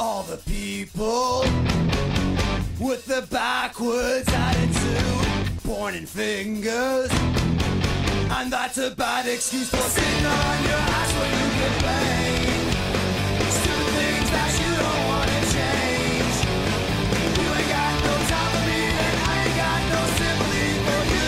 All the people with the backwards attitude, pointing fingers, and that's a bad excuse for sitting on your ass when you get paid. Stupid things that you don't want to change. You ain't got no time for me, and I ain't got no sympathy for you.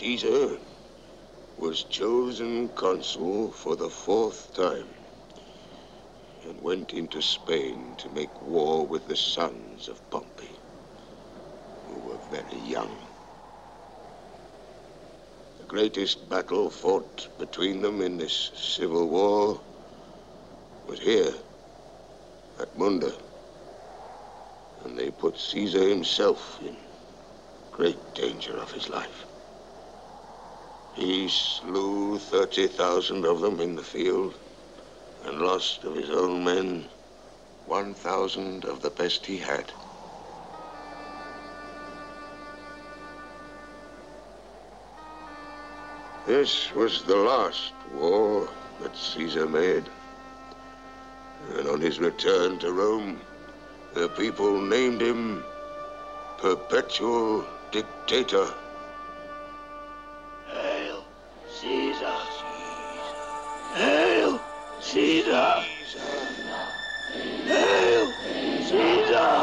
Caesar was chosen consul for the 4th time and went into Spain to make war with the sons of Pompey, who were very young. The greatest battle fought between them in this civil war was here at Munda, and they put Caesar himself in great danger of his life. He slew 30,000 of them in the field and lost of his own men 1,000 of the best he had. This was the last war that Caesar made. And on his return to Rome, the people named him Perpetual Dictator. Hail Caesar! Hail Caesar! Hail Caesar!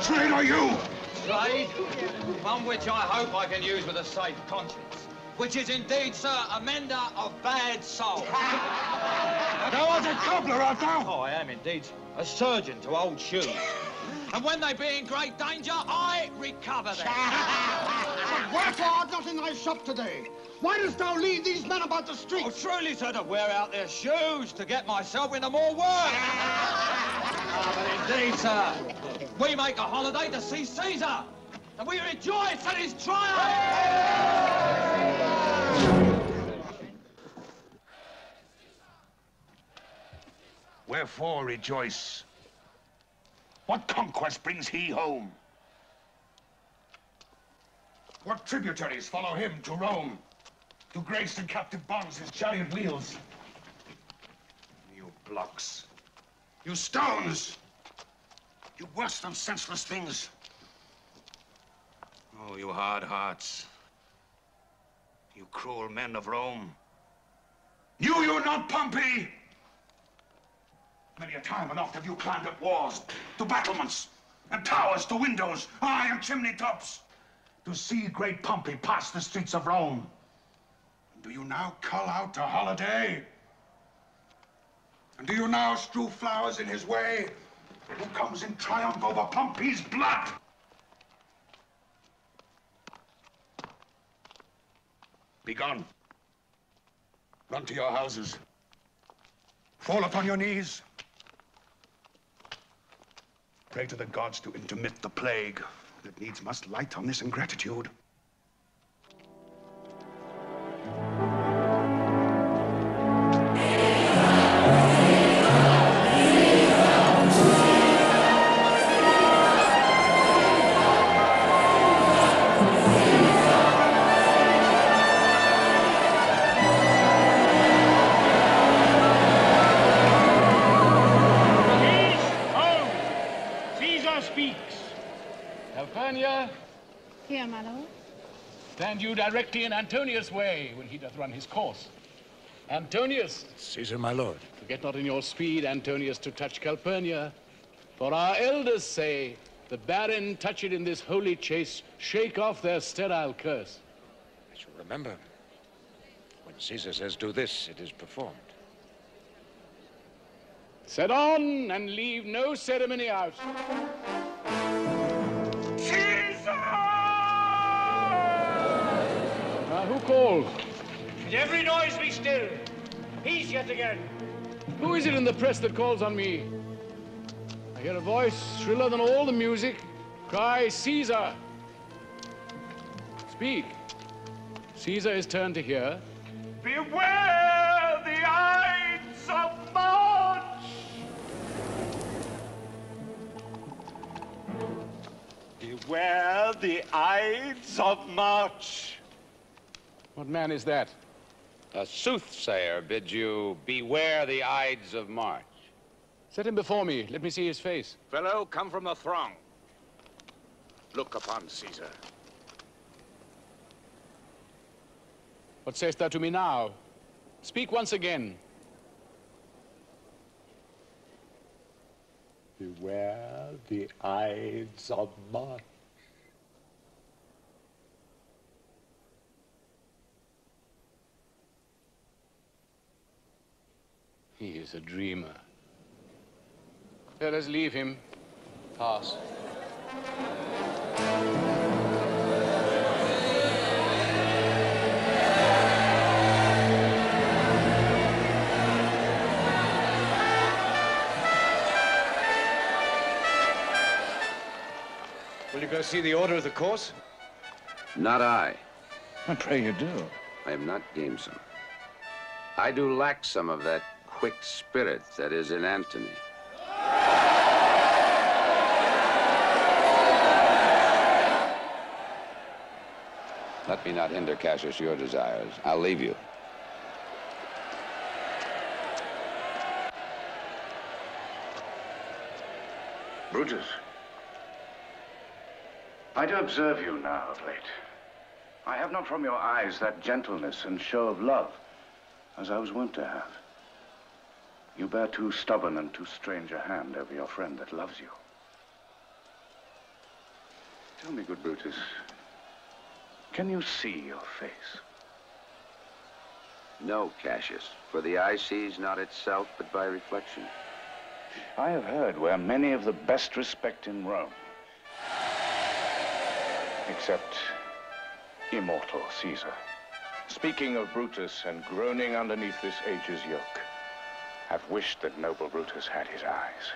trade are you? Trade? One which I hope I can use with a safe conscience. which is indeed, sir, a mender of bad soul. Thou art a cobbler, art thou? Oh, I am indeed a surgeon to old shoes. And when they be in great danger, I recover them. But wherefore art not in thy shop today? Why dost thou lead these men about the streets? Oh, truly, sir, to wear out their shoes to get myself into more work. But indeed, sir, we make a holiday to see Caesar, and we rejoice at his triumph. Wherefore rejoice? What conquest brings he home? What tributaries follow him to Rome, to grace in captive bonds his chariot wheels? You blocks, you stones, you worse than senseless things. Oh, you hard hearts, you cruel men of Rome. Knew you not Pompey? Many a time and oft have you climbed up walls, to battlements, and towers to windows, aye, and chimney tops, to see great Pompey pass the streets of Rome. And do you now call out to holiday? And do you now strew flowers in his way, who comes in triumph over Pompey's blood? Begone. Run to your houses. Fall upon your knees. Pray to the gods to intermit the plague that needs must light on this ingratitude. Here, my lord. Stand you directly in Antonius' way when he doth run his course. Antonius. Caesar, my lord. Forget not in your speed, Antonius, to touch Calpurnia. For our elders say, the barren touch it in this holy chase, shake off their sterile curse. I shall remember. When Caesar says do this, it is performed. Set on and leave no ceremony out. Who called? Let every noise be still. Peace yet again. Who is it in the press that calls on me? I hear a voice shriller than all the music. Cry, Caesar. Speak. Caesar is turned to hear. Beware the Ides of March! Beware the Ides of March! What man is that? A soothsayer bids you beware the Ides of March. Set him before me. Let me see his face. Fellow, come from the throng. Look upon Caesar. What sayest thou to me now? Speak once again. Beware the Ides of March. He is a dreamer. Let us leave him. Pass. Will you go see the order of the course? Not I. I pray you do. I am not gamesome. I do lack some of that quick spirit that is in Antony. Let me not hinder, Cassius, your desires. I'll leave you. Brutus, I do observe you now of late. I have not from your eyes that gentleness and show of love as I was wont to have. You bear too stubborn and too strange a hand over your friend that loves you. Tell me, good Brutus, can you see your face? No, Cassius, for the eye sees not itself, but by reflection. I have heard where many of the best respect in Rome, except immortal Caesar, speaking of Brutus and groaning underneath this age's yoke, have wished that noble Brutus had his eyes.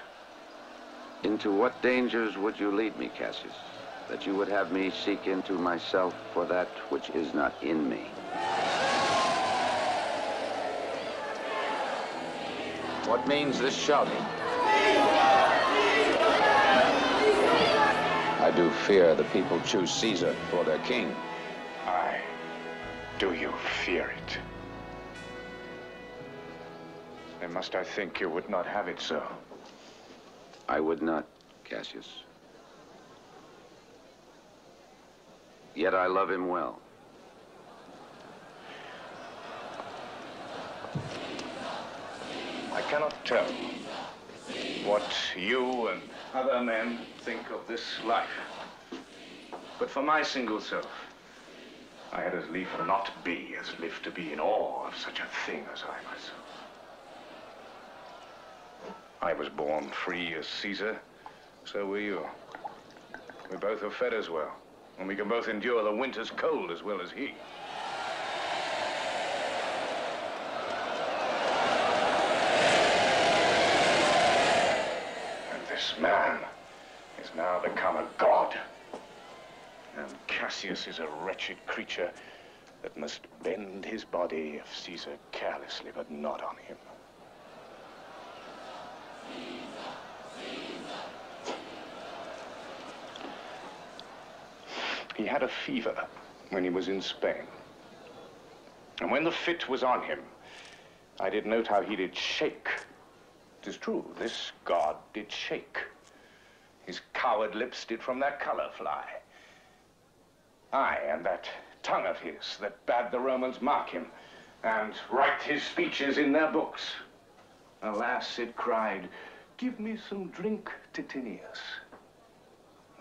Into what dangers would you lead me, Cassius, that you would have me seek into myself for that which is not in me? What means this shouting? I do fear the people choose Caesar for their king. Aye. Do you fear it? Then must I think you would not have it so? I would not, Cassius. Yet I love him well. I cannot tell what you and other men think of this life. But for my single self, I had as lief not be as live to be in awe of such a thing as I myself. I was born free as Caesar, so were you. We both are fed as well, and we can both endure the winter's cold as well as he. And this man is now become a god. And Cassius is a wretched creature that must bend his body if Caesar carelessly, but not on him. He had a fever when he was in Spain. And when the fit was on him, I did note how he did shake. 'Tis true, this god did shake. His coward lips did from their color fly. Aye, and that tongue of his that bade the Romans mark him and write his speeches in their books. Alas, it cried, "Give me some drink, Titinius,"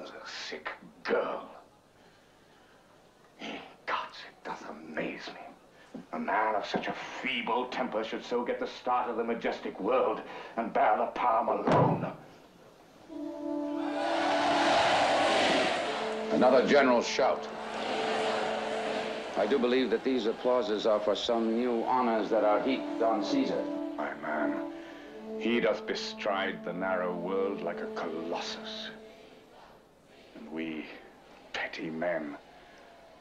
as a sick girl. Gods, it doth amaze me. A man of such a feeble temper should so get the start of the majestic world and bear the palm alone. Another general shout. I do believe that these applauses are for some new honors that are heaped on Caesar. My man, he doth bestride the narrow world like a colossus. And we, petty men,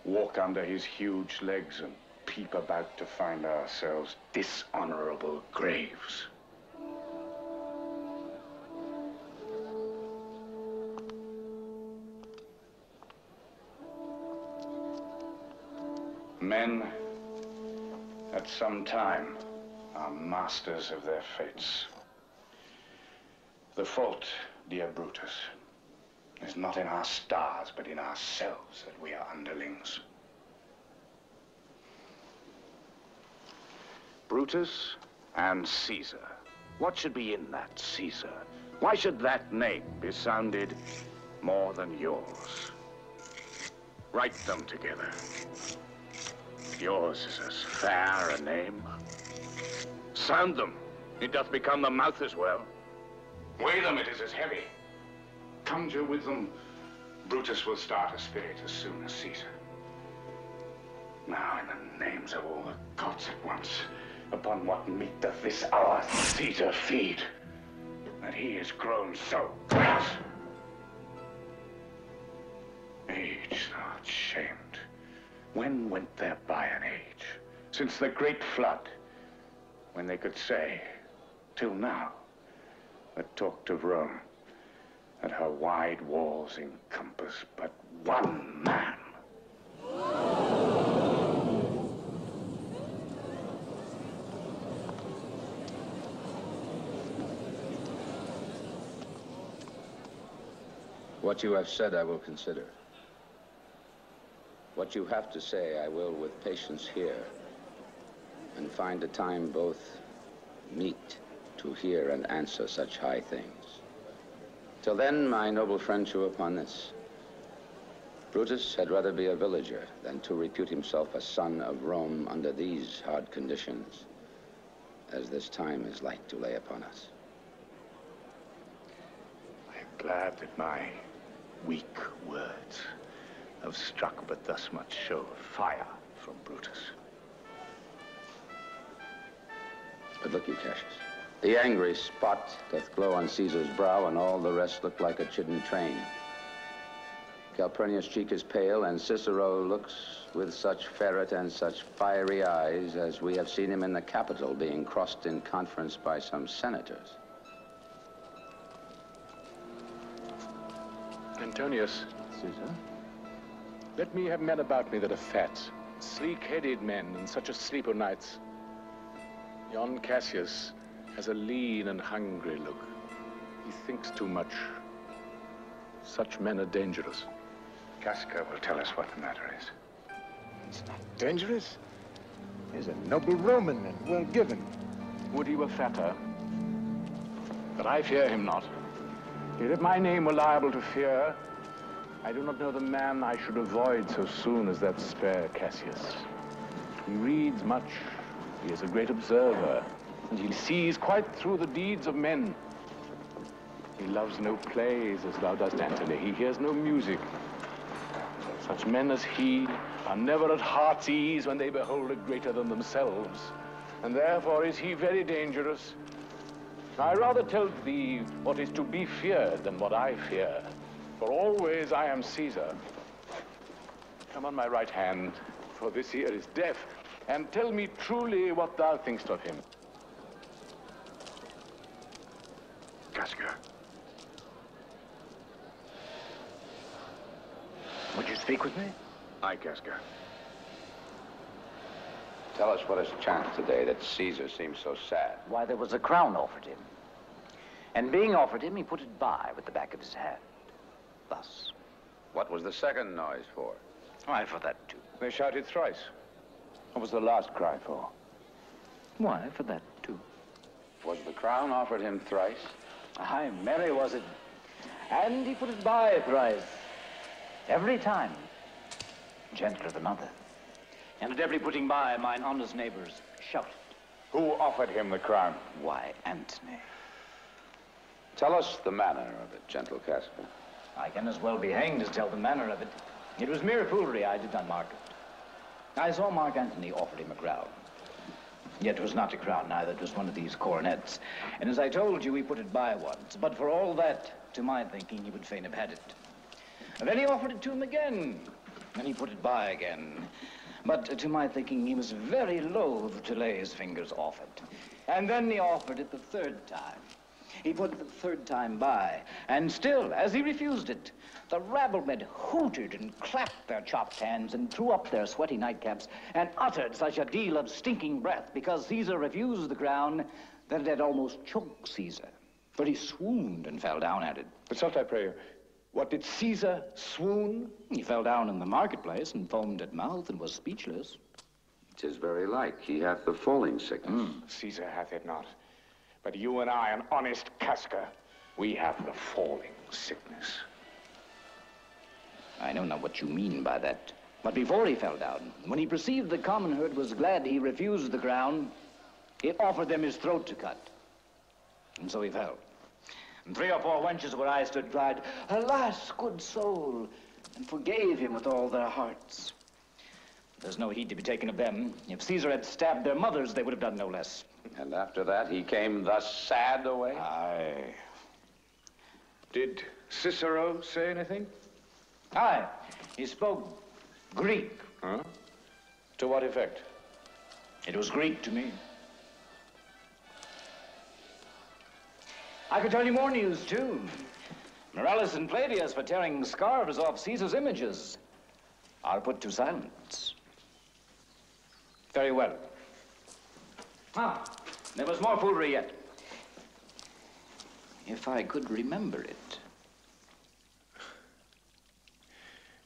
walk under his huge legs and peep about to find ourselves dishonorable graves. Men, at some time, are masters of their fates. The fault, dear Brutus, is not in our stars, but in ourselves that we are underlings. Brutus and Caesar. What should be in that Caesar? Why should that name be sounded more than yours? Write them together. Yours is as fair a name. Sound them. It doth become the mouth as well. Weigh them, it is as heavy. Conjure with them, Brutus will start a spirit as soon as Caesar. Now, in the names of all the gods at once, upon what meat doth this our Caesar feed, that he is grown so great? Age, thou art shamed. When went there by an age, since the great flood, when they could say, till now, that talked of Rome, that her wide walls encompass but one man? What you have said, I will consider. What you have to say, I will with patience hear, and find a time both meet to hear and answer such high things. Till then, my noble friend, chew upon this. Brutus had rather be a villager than to repute himself a son of Rome under these hard conditions, as this time is like to lay upon us. I am glad that my weak words have struck but thus much show of fire from Brutus. But look you, Cassius. The angry spot doth glow on Caesar's brow, and all the rest look like a chidden train. Calpurnia's cheek is pale, and Cicero looks with such ferret and such fiery eyes as we have seen him in the Capitol being crossed in conference by some senators. Antonius. Caesar? Let me have men about me that are fat, sleek-headed men, and such a sleep o' nights. Yon Cassius has a lean and hungry look. He thinks too much. Such men are dangerous. Casca will tell us what the matter is. It's not dangerous. He's a noble Roman and well given. Would he were fatter. But I fear him not. Yet if my name were liable to fear, I do not know the man I should avoid so soon as that spare Cassius. He reads much. He is a great observer, and he sees quite through the deeds of men. He loves no plays as thou dost, Antony. He hears no music. Such men as he are never at heart's ease when they behold a greater than themselves, and therefore is he very dangerous. I rather tell thee what is to be feared than what I fear, for always I am Caesar. Come on my right hand, for this ear is deaf, and tell me truly what thou thinkst of him. Casca. Would you speak with me? Aye, Casca. Tell us what has chanced today that Caesar seems so sad. Why, there was a crown offered him. And being offered him, he put it by with the back of his hand. Thus. What was the second noise for? Why, for that too. They shouted thrice. What was the last cry for? Why, for that too. Was the crown offered him thrice? Aye, merry was it. And he put it by thrice. Every time, gentler than other. And at every putting by, mine honest neighbors shouted. Who offered him the crown? Why, Antony. Tell us the manner of it, gentle Casca. I can as well be hanged as tell the manner of it. It was mere foolery, I did not mark it. I saw Mark Antony offered him a crown. Yet it was not a crown, neither. It was one of these coronets. And as I told you, he put it by once. But for all that, to my thinking, he would fain have had it. And then he offered it to him again. And he put it by again. But to my thinking, he was very loath to lay his fingers off it. And then he offered it the third time. He put it the third time by. And still, as he refused it, the rabblemen hooted and clapped their chopped hands and threw up their sweaty nightcaps and uttered such a deal of stinking breath because Caesar refused the crown that it had almost choked Caesar. For he swooned and fell down at it. Consult, I pray you. What, did Caesar swoon? He fell down in the marketplace and foamed at mouth and was speechless. 'Tis very like. He hath the falling sickness. Caesar hath it not. But you and I, an honest Casca, we have the falling sickness. I know not what you mean by that. But before he fell down, when he perceived the common herd was glad he refused the crown, he offered them his throat to cut. And so he fell. And 3 or 4 wenches where I stood cried, "Alas, good soul," and forgave him with all their hearts. There's no heed to be taken of them. If Caesar had stabbed their mothers, they would have done no less. And after that, he came thus sad away? Aye. Did Cicero say anything? Aye. He spoke Greek. Huh? To what effect? It was Greek to me. I could tell you more news, too. Morales and Palladius for tearing scarves off Caesar's images are put to silence. Very well. Ah, there was more foolery yet. If I could remember it.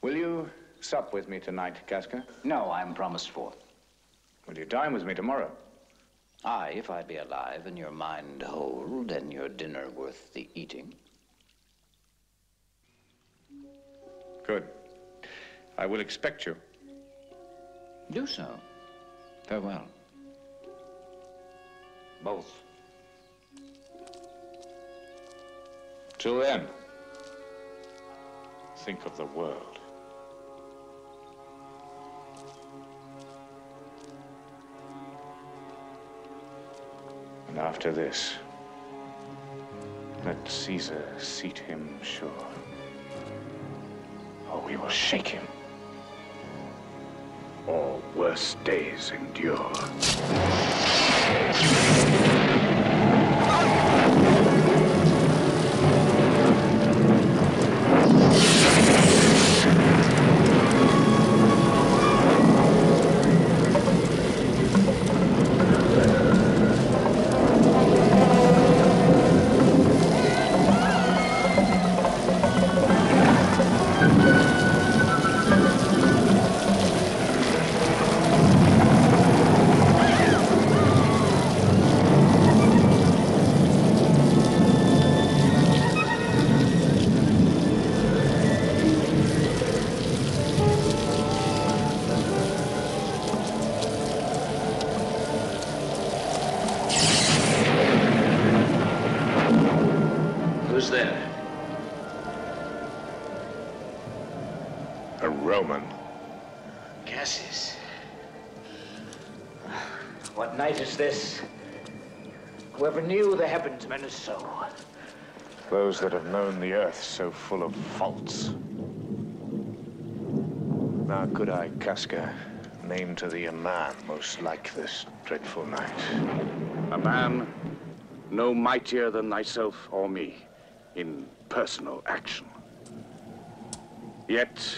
Will you sup with me tonight, Casca? No, I'm promised forth. Will you dine with me tomorrow? Aye, if I be alive and your mind hold and your dinner worth the eating. Good. I will expect you. Do so. Farewell. Both. Till then, think of the world. And after this, let Caesar seat him sure, or we will shake him, or worse days endure. Who's there? A Roman. Cassius. What night is this? Whoever knew the heavens meant so. Those that have known the earth so full of faults. Now could I, Casca, name to thee a man most like this dreadful night? A man no mightier than thyself or me in personal action, yet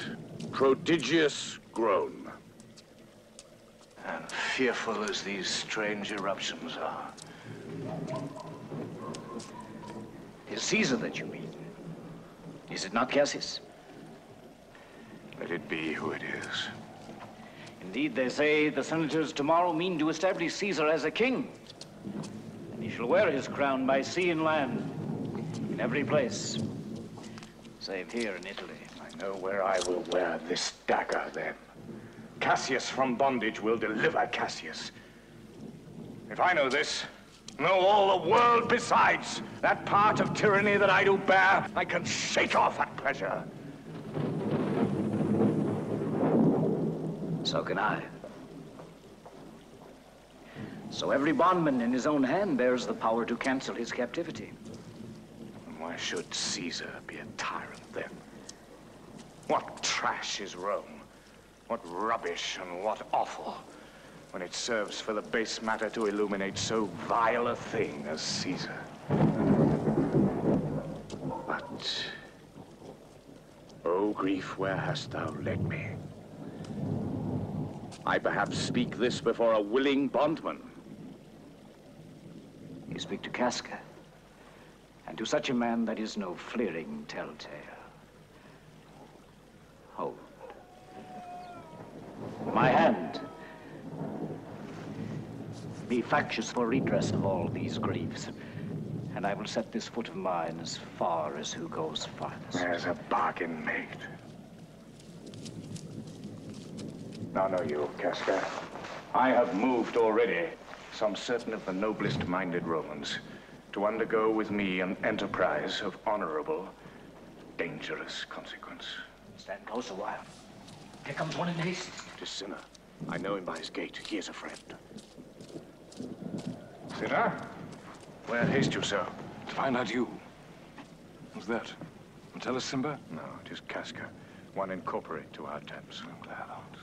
prodigious grown. And fearful as these strange eruptions are. Is Caesar that you mean? Is it not Cassius? Let it be who it is. Indeed, they say the senators tomorrow mean to establish Caesar as a king. And he shall wear his crown by sea and land, in every place, save here in Italy. I know where I will wear this dagger then. Cassius from bondage will deliver Cassius. If I know this, know all the world besides. That part of tyranny that I do bear, I can shake off at pleasure. So can I. So every bondman in his own hand bears the power to cancel his captivity. Why should Caesar be a tyrant then? What trash is Rome? What rubbish and what offal, when it serves for the base matter to illuminate so vile a thing as Caesar. But, O grief, where hast thou led me? I perhaps speak this before a willing bondman. You speak to Casca, and to such a man that is no fleering telltale. Hold. My hand. Be factious for redress of all these griefs, and I will set this foot of mine as far as who goes farthest. There's a bargain made. Now know you, Casca, I have moved already some certain of the noblest-minded Romans to undergo with me an enterprise of honorable, dangerous consequence. Stand close a while. Here comes one in haste. 'Tis Cinna. I know him by his gait. He is a friend. Cinna, where haste you, sir? To find out you. Who's that? Tell us, Simba? No, it is Casca, one incorporate to our tents. I'm glad of it.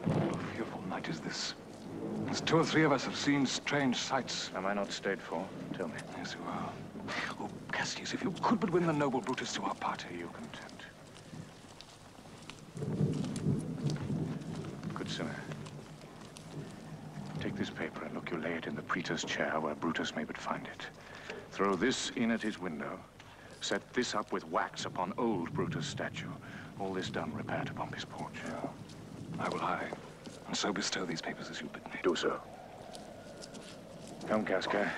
What a fearful night is this. As 2 or 3 of us have seen strange sights. Am I not stayed for? Tell me. Yes, you are. Oh, Cassius, if you could but win the noble Brutus to our party. You content. Good Cinna. Take this paper and look you lay it in the praetor's chair where Brutus may but find it. Throw this in at his window. Set this up with wax upon old Brutus' statue. All this done, repair to Pompey's porch. I will hie, and so bestow these papers as you bid me. Do so. Come, Casca.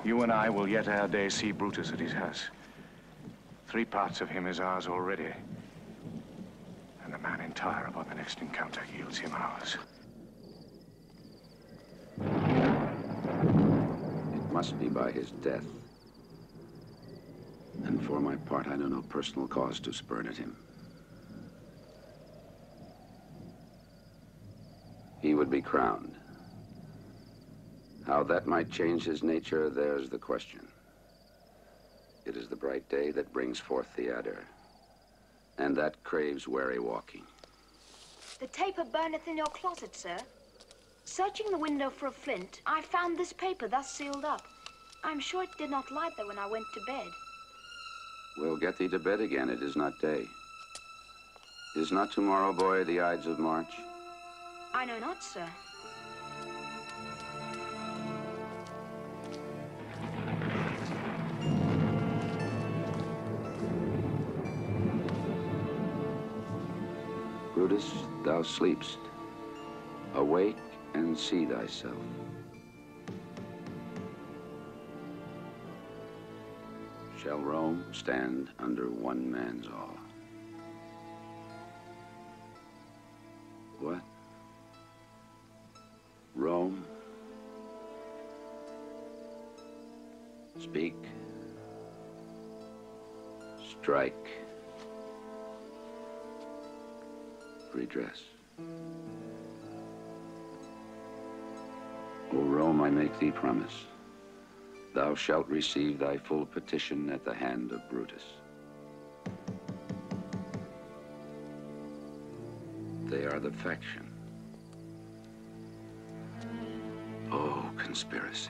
You and I will yet ere day see Brutus at his house. 3 parts of him is ours already. And the man entire upon the next encounter yields him ours. It must be by his death. And for my part, I know no personal cause to spurn at him. He would be crowned. How that might change his nature, there's the question. It is the bright day that brings forth the adder, and that craves wary walking. The taper burneth in your closet, sir. Searching the window for a flint, I found this paper thus sealed up. I'm sure it did not light there when I went to bed. We'll get thee to bed again. It is not day. Is not tomorrow, boy, the Ides of March? I know not, sir. Brutus, thou sleepst. Awake and see thyself. Shall Rome stand under one man's awe? What? Rome? Speak. Strike. Redress. O Rome, I make thee promise. Thou shalt receive thy full petition at the hand of Brutus. They are the faction. Oh, conspiracy.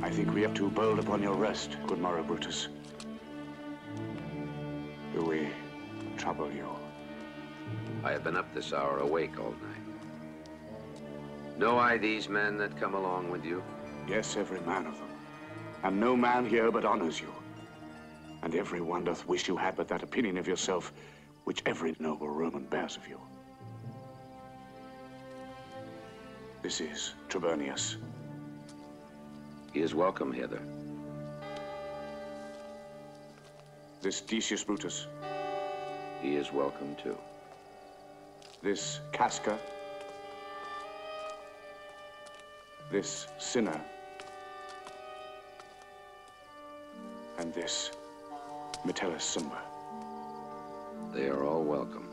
I think we have too bold upon your rest, good morrow, Brutus. Do we trouble you? I have been up this hour awake all night. Know I these men that come along with you? Yes, every man of them. And no man here but honors you. And every one doth wish you had but that opinion of yourself which every noble Roman bears of you. This is Trebonius. He is welcome hither. This Decius Brutus. He is welcome too. This Casca. This Cinna. And this Metellus Summa. They are all welcome.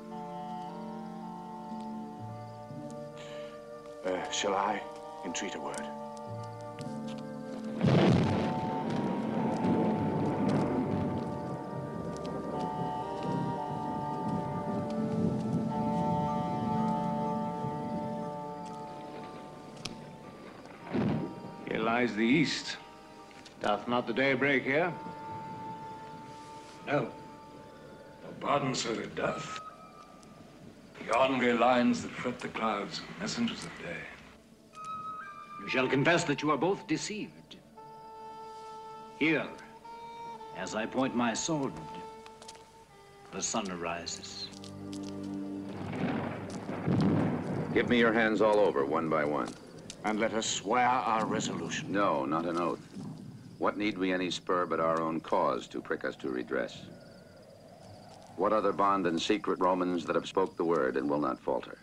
Shall I entreat a word? Here lies the east. Doth not the day break here? No. Pardon, sir, it doth. Yonder lines that fret the clouds, messengers of day. You shall confess that you are both deceived. Here, as I point my sword, the sun arises. Give me your hands all over, one by one. And let us swear our resolution. No, not an oath. What need we any spur but our own cause to prick us to redress? What other bond than secret Romans that have spoke the word and will not falter?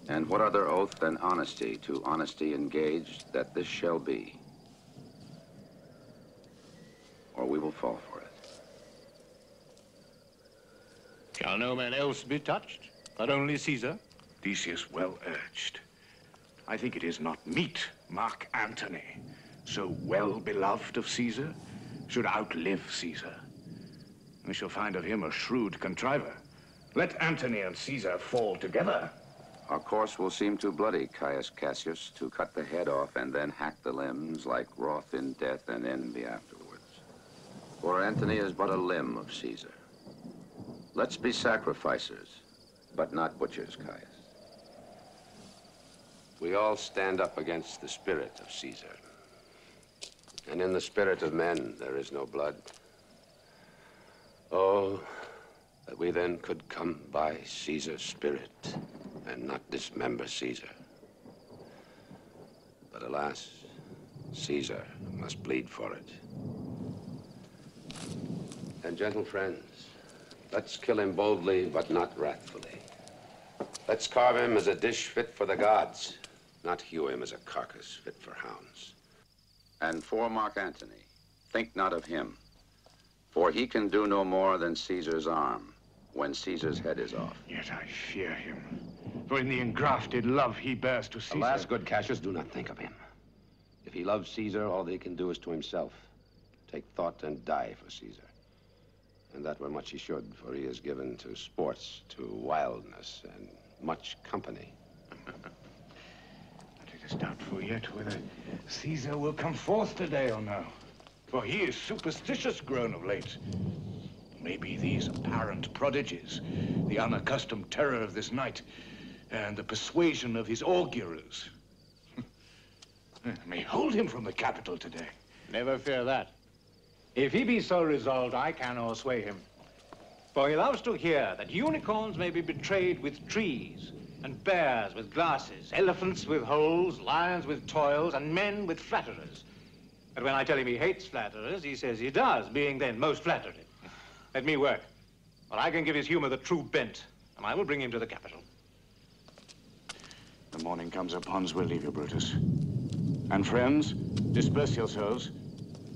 And what other oath than honesty to honesty engaged that this shall be? Or we will fall for it. Shall no man else be touched, but only Caesar? Decius well urged. I think it is not meet Mark Antony, so well beloved of Caesar, should outlive Caesar. We shall find of him a shrewd contriver. Let Antony and Caesar fall together. Our course will seem too bloody, Caius Cassius, to cut the head off and then hack the limbs like wrath in death and envy afterwards. For Antony is but a limb of Caesar. Let's be sacrificers, but not butchers, Caius. We all stand up against the spirit of Caesar. And in the spirit of men, there is no blood. Oh, that we then could come by Caesar's spirit and not dismember Caesar. But alas, Caesar must bleed for it. And gentle friends, let's kill him boldly, but not wrathfully. Let's carve him as a dish fit for the gods, not hew him as a carcass fit for hounds. And for Mark Antony, think not of him, for he can do no more than Caesar's arm when Caesar's head is off. Yet I fear him, for in the engrafted love he bears to Caesar. Alas, good Cassius, do not think of him. If he loves Caesar, all that he can do is to himself. Take thought and die for Caesar. And that were much he should, for he is given to sports, to wildness, and much company. But it is doubtful yet whether Caesar will come forth today or no. For he is superstitious grown of late. Maybe these apparent prodigies, the unaccustomed terror of this night, and the persuasion of his augurers, may hold him from the capital today. Never fear that. If he be so resolved, I can o'ersway him. For he loves to hear that unicorns may be betrayed with trees, and bears with glasses, elephants with holes, lions with toils, and men with flatterers. But when I tell him he hates flatterers, he says he does, being then most flattered. Let me work, for I can give his humor the true bent, and I will bring him to the capital. The morning comes upon us, we'll leave you, Brutus. And friends, disperse yourselves,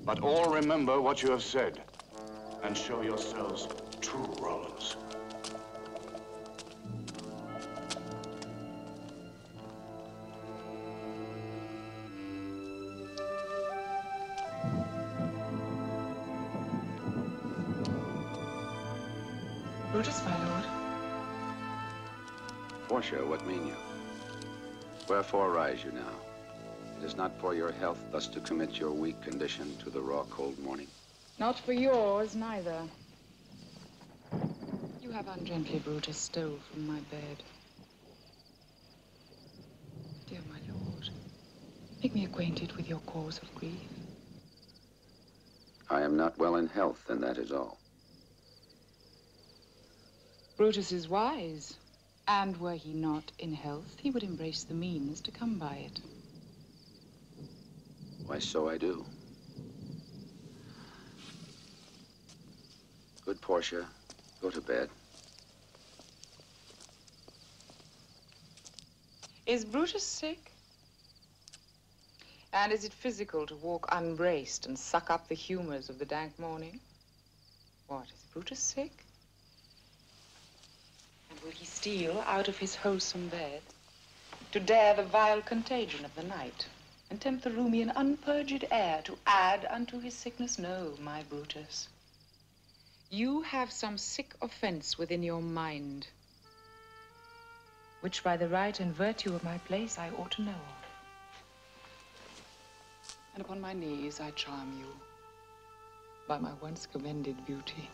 but all remember what you have said, and show yourselves true rollers. Brutus, my lord. Portia, what mean you? Wherefore rise you now? It is not for your health thus to commit your weak condition to the raw, cold morning. Not for yours, neither. You have ungently, Brutus, stole from my bed. Dear my lord, make me acquainted with your cause of grief. I am not well in health, and that is all. Brutus is wise, and were he not in health, he would embrace the means to come by it. Why, so I do. Good Portia, go to bed. Is Brutus sick? And is it physical to walk unbraced and suck up the humors of the dank morning? What, is Brutus sick? And will he steal out of his wholesome bed to dare the vile contagion of the night and tempt the roomy and unpurged air to add unto his sickness? No, my Brutus. You have some sick offense within your mind, which by the right and virtue of my place I ought to know of. And upon my knees I charm you, by my once commended beauty,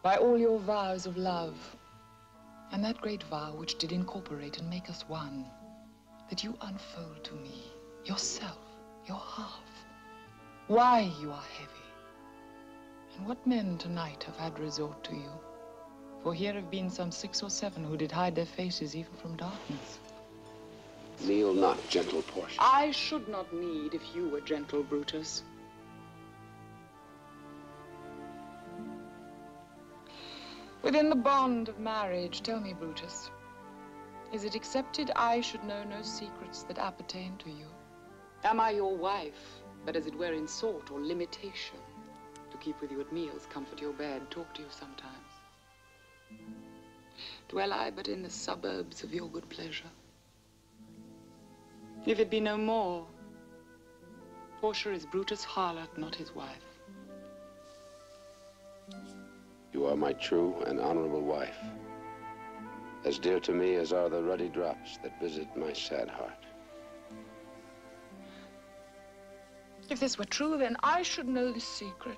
by all your vows of love, and that great vow which did incorporate and make us one, that you unfold to me yourself, your half, why you are heavy, and what men tonight have had resort to you. For here have been some 6 or 7 who did hide their faces even from darkness. Kneel not, gentle Portia. I should not need if you were gentle, Brutus. Within the bond of marriage, tell me, Brutus, is it accepted I should know no secrets that appertain to you? Am I your wife, but as it were in sort or limitation, to keep with you at meals, comfort your bed, talk to you sometimes? Dwell I but in the suburbs of your good pleasure? If it be no more, Portia is Brutus' harlot, not his wife. You are my true and honorable wife, as dear to me as are the ruddy drops that visit my sad heart. If this were true, then I should know the secret.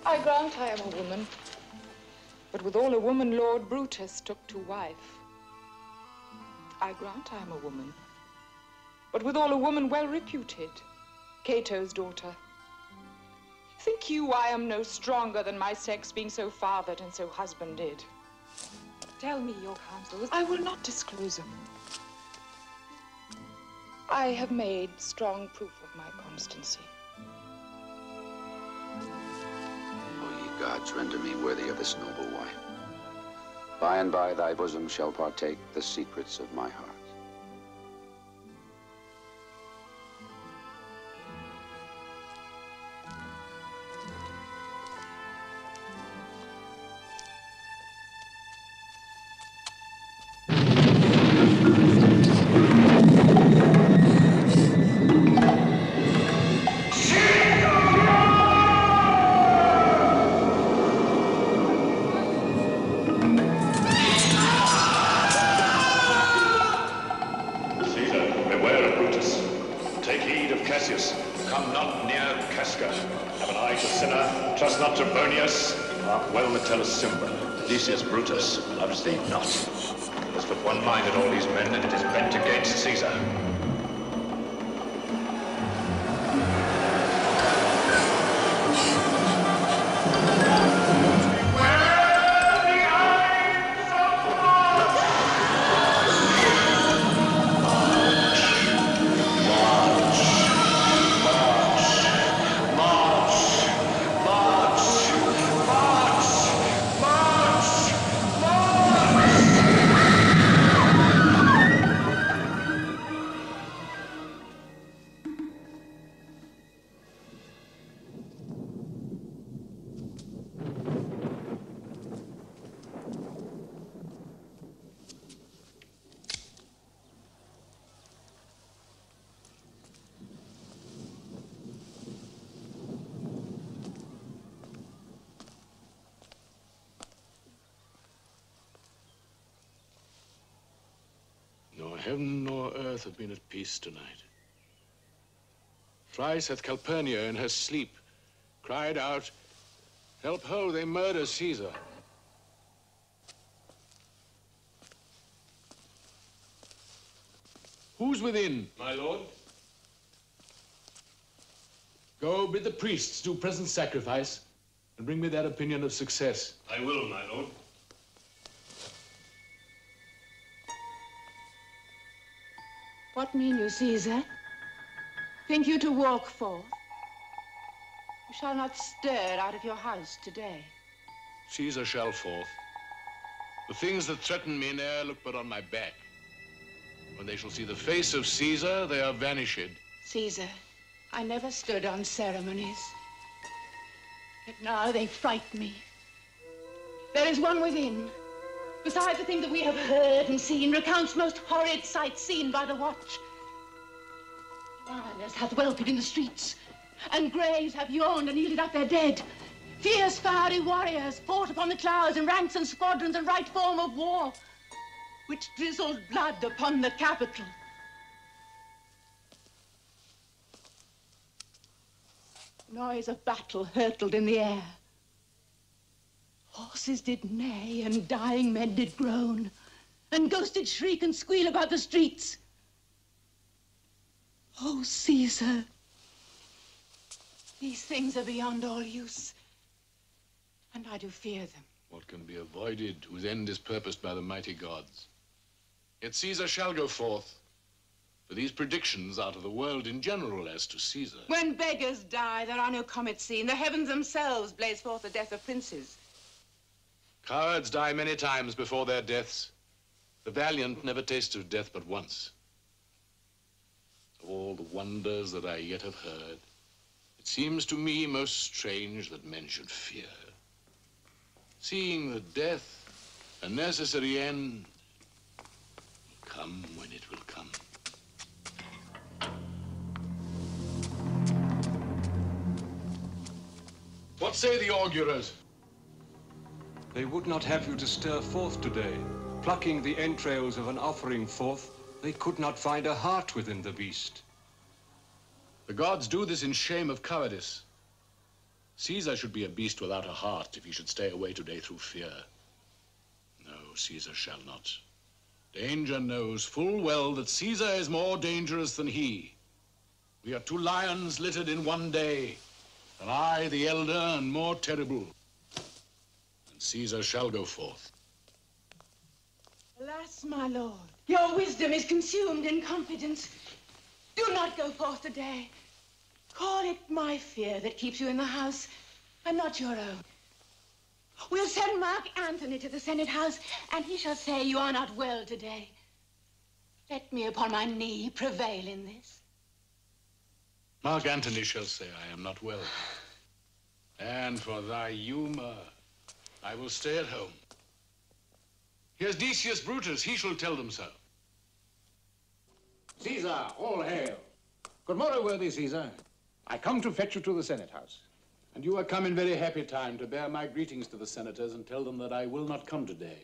I grant I am a woman, but withal a woman Lord Brutus took to wife. I grant I am a woman, but withal a woman well reputed, Cato's daughter. Think you I am no stronger than my sex, being so fathered and so husbanded? Tell me your counsels, I will not disclose them. I have made strong proof of my constancy. O ye gods, render me worthy of this noble wife. By and by thy bosom shall partake the secrets of my heart. Come not near Casca. Have an eye to Cinna. Trust not to Bonius. Mark well Metellus Cimber. Decius Brutus loves thee not. There's but one mind in all these men, and it is bent against Caesar. Nor heaven nor earth have been at peace tonight. Thrice hath Calpurnia in her sleep cried out, "Help ho, they murder Caesar." Who's within? My lord? Go, bid the priests do present sacrifice, and bring me that opinion of success. I will, my lord. What mean you, Caesar? Think you to walk forth? You shall not stir out of your house today. Caesar shall forth. The things that threaten me ne'er look but on my back. When they shall see the face of Caesar, they are vanished. Caesar, I never stood on ceremonies. Yet now they fright me. There is one within. Besides the thing that we have heard and seen, recounts most horrid sights seen by the watch. Lioness hath welted in the streets, and graves have yawned and yielded up their dead. Fierce fiery warriors fought upon the clouds in ranks and squadrons and right form of war, which drizzled blood upon the Capitol. Noise of battle hurtled in the air. Horses did neigh, and dying men did groan, and ghosts did shriek and squeal about the streets. Oh, Caesar, these things are beyond all use, and I do fear them. What can be avoided, whose end is purposed by the mighty gods? Yet Caesar shall go forth, for these predictions are to the world in general as to Caesar. When beggars die, there are no comets seen. The heavens themselves blaze forth the death of princes. Cowards die many times before their deaths. The valiant never taste of death but once. Of all the wonders that I yet have heard, it seems to me most strange that men should fear. Seeing that death, a necessary end, will come when it will come. What say the augurers? They would not have you to stir forth today. Plucking the entrails of an offering forth, they could not find a heart within the beast. The gods do this in shame of cowardice. Caesar should be a beast without a heart if he should stay away today through fear. No, Caesar shall not. Danger knows full well that Caesar is more dangerous than he. We are two lions littered in one day, and I, the elder and more terrible. Caesar shall go forth. Alas, my lord, your wisdom is consumed in confidence. Do not go forth today. Call it my fear that keeps you in the house, and not your own. We'll send Mark Antony to the Senate House, and he shall say you are not well today. Let me upon my knee prevail in this. Mark Antony shall say I am not well. And for thy humor, I will stay at home. Here's Decius Brutus, he shall tell them so. Caesar, all hail. Good morrow, worthy Caesar. I come to fetch you to the Senate House. And you are come in very happy time to bear my greetings to the senators and tell them that I will not come today.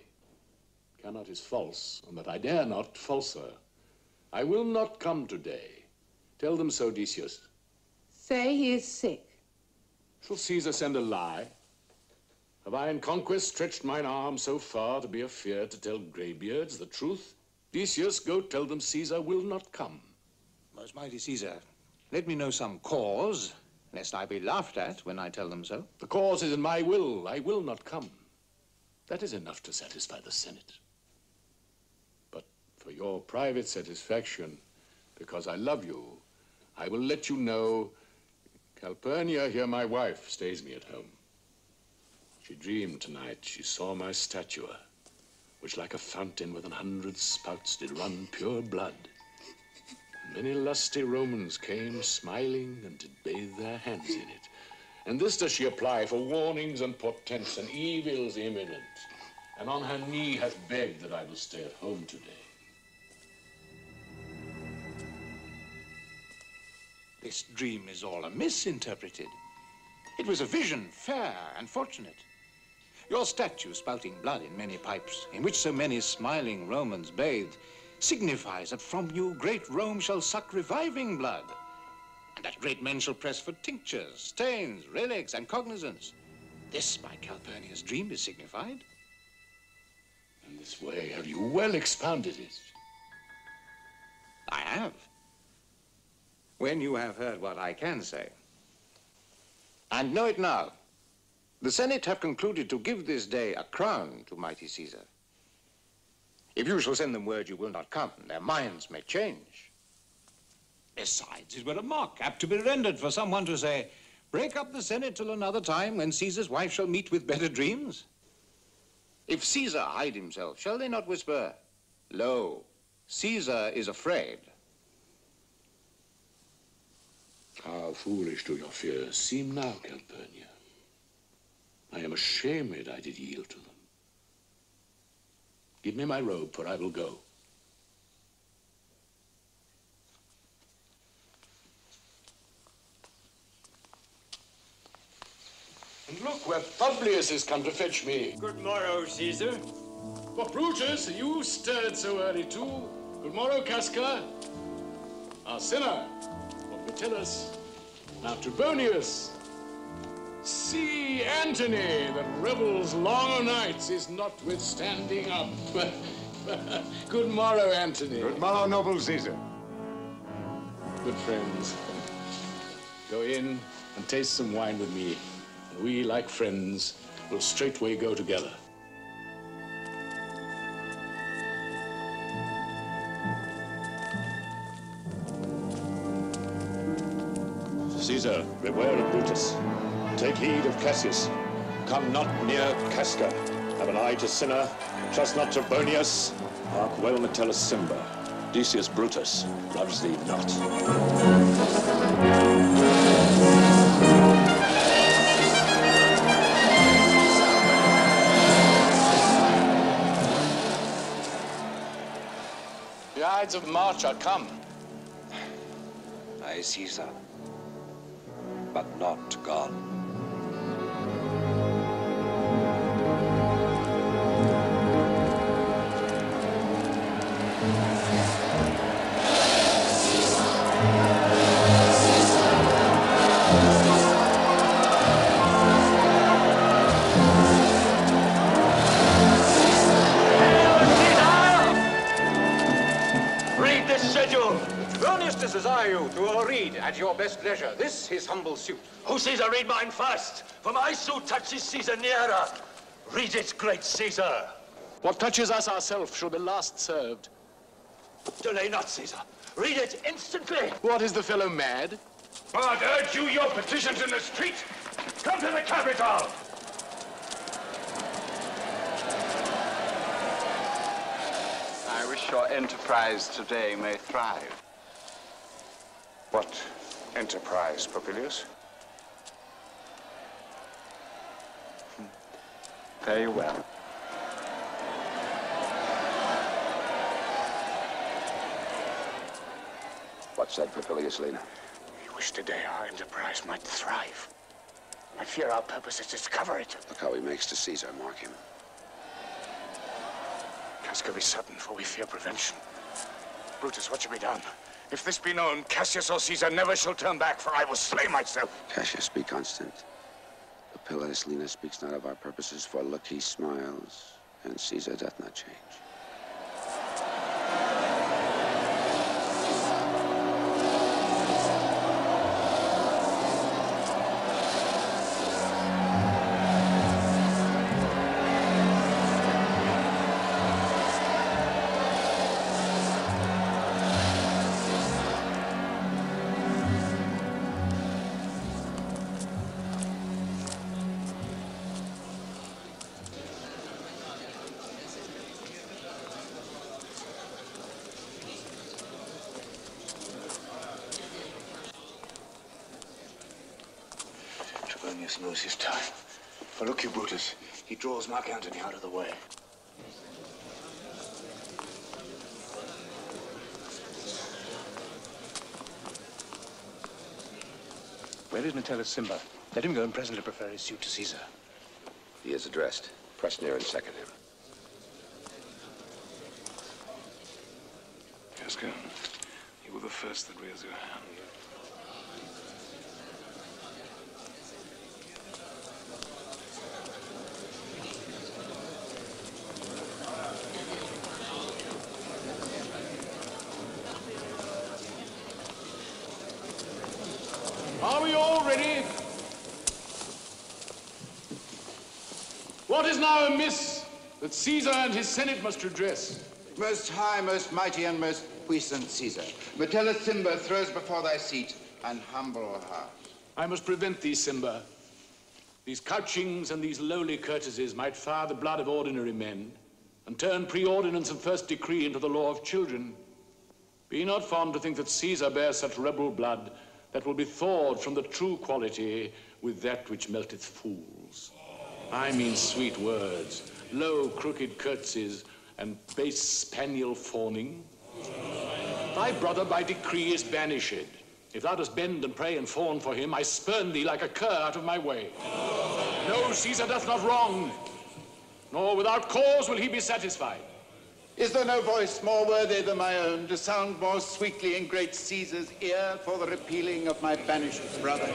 Cannot is false, and that I dare not falser. I will not come today. Tell them so, Decius. Say he is sick. Shall Caesar send a lie? Have I in conquest stretched mine arm so far to be a fear to tell greybeards the truth? Decius, go tell them Caesar will not come. Most mighty Caesar, let me know some cause, lest I be laughed at when I tell them so. The cause is in my will. I will not come. That is enough to satisfy the Senate. But for your private satisfaction, because I love you, I will let you know Calpurnia, here my wife, stays me at home. She dreamed tonight she saw my statua, which like a fountain with 100 spouts did run pure blood. Many lusty Romans came smiling and did bathe their hands in it. And this does she apply for warnings and portents and evils imminent. And on her knee hath begged that I will stay at home today. This dream is all misinterpreted. It was a vision, fair and fortunate. Your statue spouting blood in many pipes, in which so many smiling Romans bathed, signifies that from you great Rome shall suck reviving blood, and that great men shall press for tinctures, stains, relics, and cognizance. This by Calpurnia's dream is signified. In this way have you well expounded it. I have. When you have heard what I can say. And know it now. The Senate have concluded to give this day a crown to mighty Caesar. If you shall send them word you will not come, their minds may change. Besides, it were a mock apt to be rendered for someone to say, break up the Senate till another time when Caesar's wife shall meet with better dreams. If Caesar hide himself, shall they not whisper, lo, Caesar is afraid? How foolish do your fears seem now, Calpurnia. I am ashamed I did yield to them. Give me my robe, for I will go. And look where Publius is come to fetch me. Good morrow, Caesar. What, Brutus, you stirred so early too? Good morrow, Casca. Our sinner, what Metellus, now Trebonius. See, Antony, that revels long o' nights, is notwithstanding up. Good morrow, Antony. Good morrow, noble Caesar. Good friends. Go in and taste some wine with me, and we, like friends, will straightway go together. Caesar, beware of Brutus. Take heed of Cassius. Come not near Casca. Have an eye to Cinna. Trust not Trebonius. Mark well Metellus Cimber. Decius Brutus loves thee not. The Ides of March are come. Aye, Caesar, but not gone. Read this schedule. Julius desire you to read at your best leisure this his humble suit. Who Caesar read mine first? For my suit touches Caesar nearer. Read it, great Caesar. What touches us ourselves shall be last served. Delay not, Caesar. Read it instantly. What, is the fellow mad? But urge you your petitions in the street. Come to the Capitol. I wish your enterprise today may thrive. What enterprise, Popilius? Very well. What said Popilius, Lena? We wish today our enterprise might thrive. I fear our purpose is to discover it. Look how he makes to Caesar, mark him. Casca, be sudden, for we fear prevention. Brutus, what shall be done? If this be known, Cassius or Caesar never shall turn back, for I will slay myself. Cassius, be constant. Popilius, Lena speaks not of our purposes, for look, he smiles, and Caesar doth not change. Julius knows his time. For look you, Brutus, he draws Mark Antony out of the way. Where is Metellus Simba? Let him go and presently prefer his suit to Caesar. He is addressed. Press near and second him. Casca, you were the first that raised your hand. Are we all ready? What is now amiss that Caesar and his Senate must redress? Most high, most mighty, and most puissant Caesar, Metellus Simba throws before thy seat an humble heart. I must prevent thee, Simba. These couchings and these lowly courtesies might fire the blood of ordinary men and turn preordinance and first decree into the law of children. Be not fond to think that Caesar bears such rebel blood that will be thawed from the true quality with that which melteth fools. I mean sweet words, low crooked curtsies, and base spaniel fawning. Thy brother by decree is banished. If thou dost bend and pray and fawn for him, I spurn thee like a cur out of my way. No, Caesar doth not wrong, nor without cause will he be satisfied. Is there no voice more worthy than my own to sound more sweetly in great Caesar's ear for the repealing of my banished brother?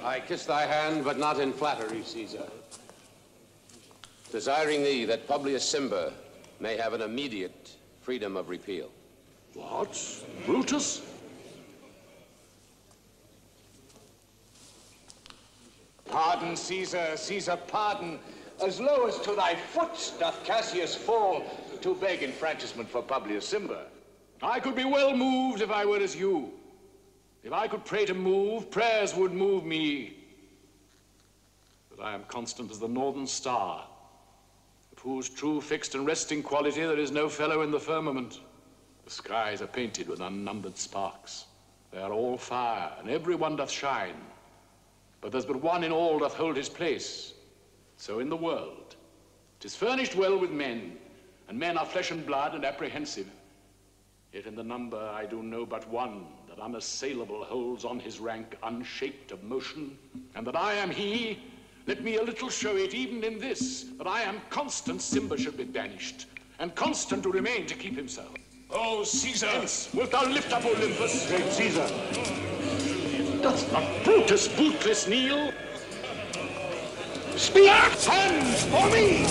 I kiss thy hand, but not in flattery, Caesar. Desiring thee that Publius Simba may have an immediate freedom of repeal. What? Brutus? Pardon, Caesar, Caesar, pardon. As low as to thy foot doth Cassius fall to beg enfranchisement for Publius Simba. I could be well moved if I were as you. If I could pray to move, prayers would move me. But I am constant as the northern star, of whose true fixed and resting quality there is no fellow in the firmament. The skies are painted with unnumbered sparks. They are all fire, and every one doth shine. But there's but one in all doth hold his place. So in the world, 'tis furnished well with men, and men are flesh and blood and apprehensive. Yet in the number I do know but one, that unassailable holds on his rank unshaped of motion, and that I am he. Let me a little show it even in this, that I am constant. Simba should be banished, and constant to remain to keep himself. Oh, Caesar! Hence, wilt thou lift up Olympus? Great Caesar! Doth not Brutus bootless kneel? Speak! Hands for me!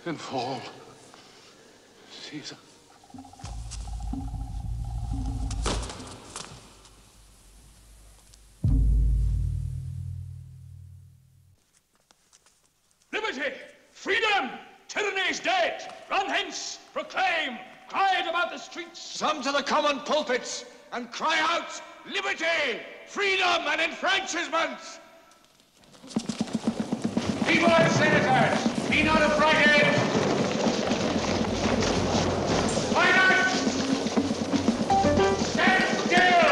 and fall. Caesar. Liberty! Freedom! Tyranny is dead! Run hence! Proclaim! Cry it about the streets! Some to the common pulpits and cry out, liberty, freedom, and enfranchisement! People and senators, be not affrighted! Why not? Stand still!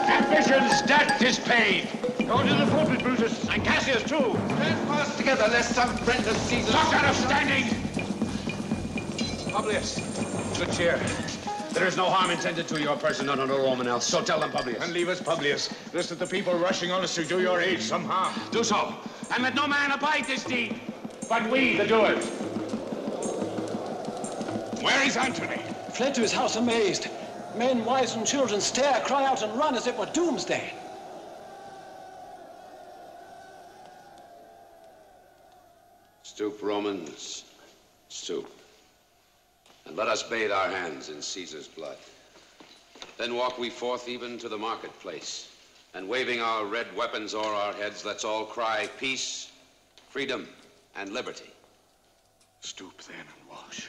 Ambition's debt is paid. Go to the pulpit, Brutus, and Cassius too. Stand fast together, lest some friend of Caesar's... Not out of standing! Publius, good cheer. There is no harm intended to your person, none on a Roman else. So tell them, Publius. And leave us, Publius, lest the people rushing on us to do your age some harm. Do so, and let no man abide this deed, but we, the doers. Where is Antony? Fled to his house amazed. Men, wives, and children stare, cry out, and run as it were doomsday. Stoop, Romans, stoop. And let us bathe our hands in Caesar's blood. Then walk we forth even to the marketplace, and waving our red weapons o'er our heads, let's all cry peace, freedom, and liberty. Stoop then and wash.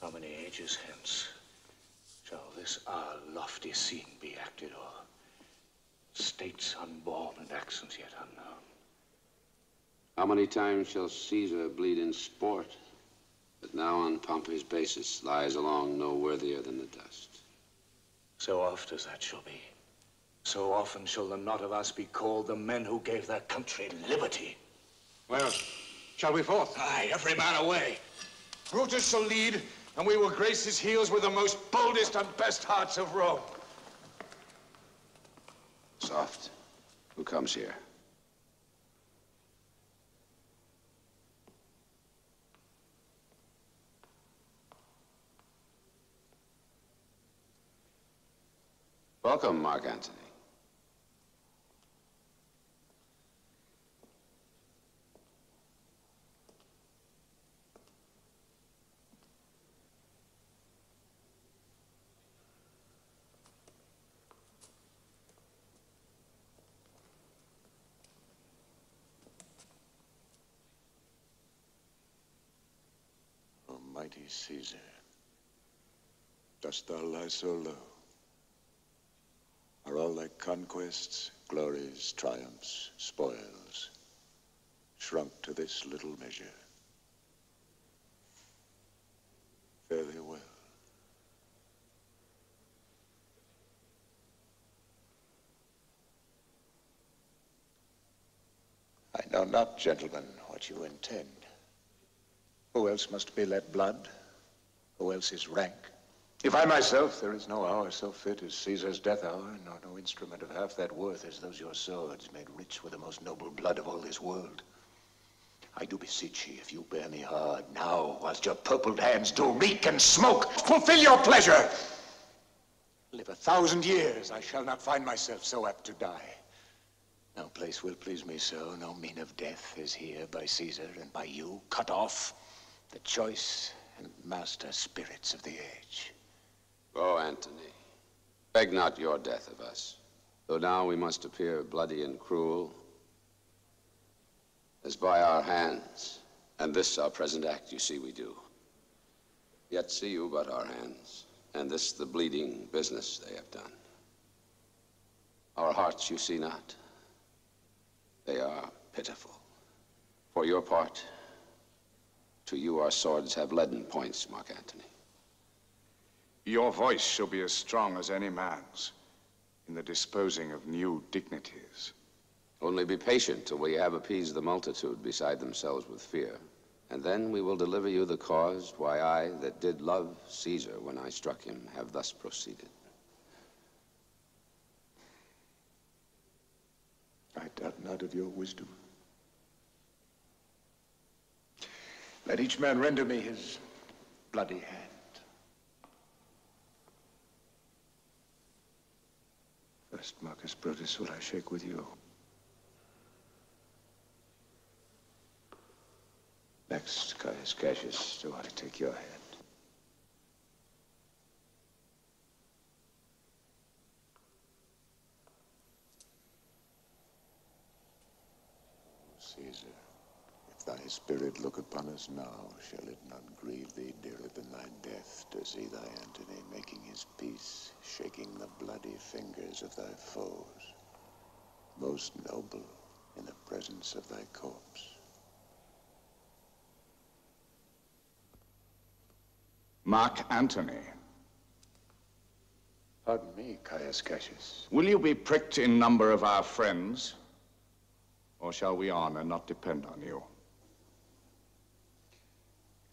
How many ages hence shall this our lofty scene be acted o'er? States unborn and accents yet unknown. How many times shall Caesar bleed in sport, but now on Pompey's basis lies along no worthier than the dust? So oft as that shall be, so often shall the not of us be called the men who gave their country liberty. Well, shall we forth? Aye, every man away. Brutus shall lead, and we will grace his heels with the most boldest and best hearts of Rome. Soft. Who comes here? Welcome, Mark Antony. Almighty Caesar, dost thou lie so low? Are all thy conquests, glories, triumphs, spoils, shrunk to this little measure? Fare thee well. I know not, gentlemen, what you intend. Who else must be let blood? Who else is rank? If I myself, there is no hour so fit as Caesar's death hour, nor no instrument of half that worth as those your swords, made rich with the most noble blood of all this world. I do beseech ye, if you bear me hard, now, whilst your purpled hands do reek and smoke, fulfill your pleasure. Live 1,000 years, I shall not find myself so apt to die. No place will please me so, no mean of death is here by Caesar and by you cut off, the choice and master spirits of the age. Go, Antony. Beg not your death of us, though now we must appear bloody and cruel, as by our hands, and this our present act you see we do. Yet see you but our hands, and this the bleeding business they have done. Our hearts you see not. They are pitiful. For your part, to you our swords have leaden points, Mark Antony. Your voice shall be as strong as any man's in the disposing of new dignities. Only be patient till we have appeased the multitude beside themselves with fear, and then we will deliver you the cause why I, that did love Caesar when I struck him, have thus proceeded. I doubt not of your wisdom. Let each man render me his bloody hand. first, Marcus Brutus, will I shake with you. Next, Caius Cassius, do I take your hand? Caesar, if thy spirit look upon us now, shall it not grieve thee dearer than thy death to see thy Antony making his peace, shaking the bloody fingers of thy foes, most noble in the presence of thy corpse? Mark Antony. Pardon me, Caius Cassius. Will you be pricked in number of our friends? Or shall we honor not depend on you?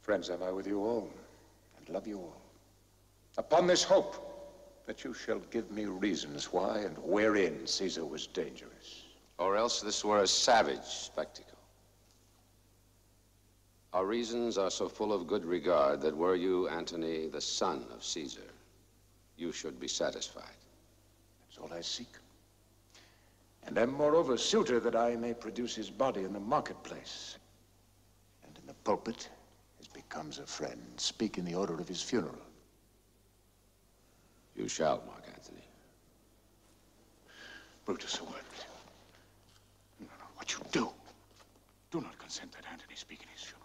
Friends am I with you all, and love you all. Upon this hope that you shall give me reasons why and wherein Caesar was dangerous. Or else this were a savage spectacle. Our reasons are so full of good regard that were you, Antony, the son of Caesar, you should be satisfied. That's all I seek. And am moreover suitor that I may produce his body in the marketplace. And in the pulpit, as becomes a friend, speak in the order of his funeral. You shall, Mark Antony. Brutus, a word. No, what you do. Do not consent that Antony speak in his funeral.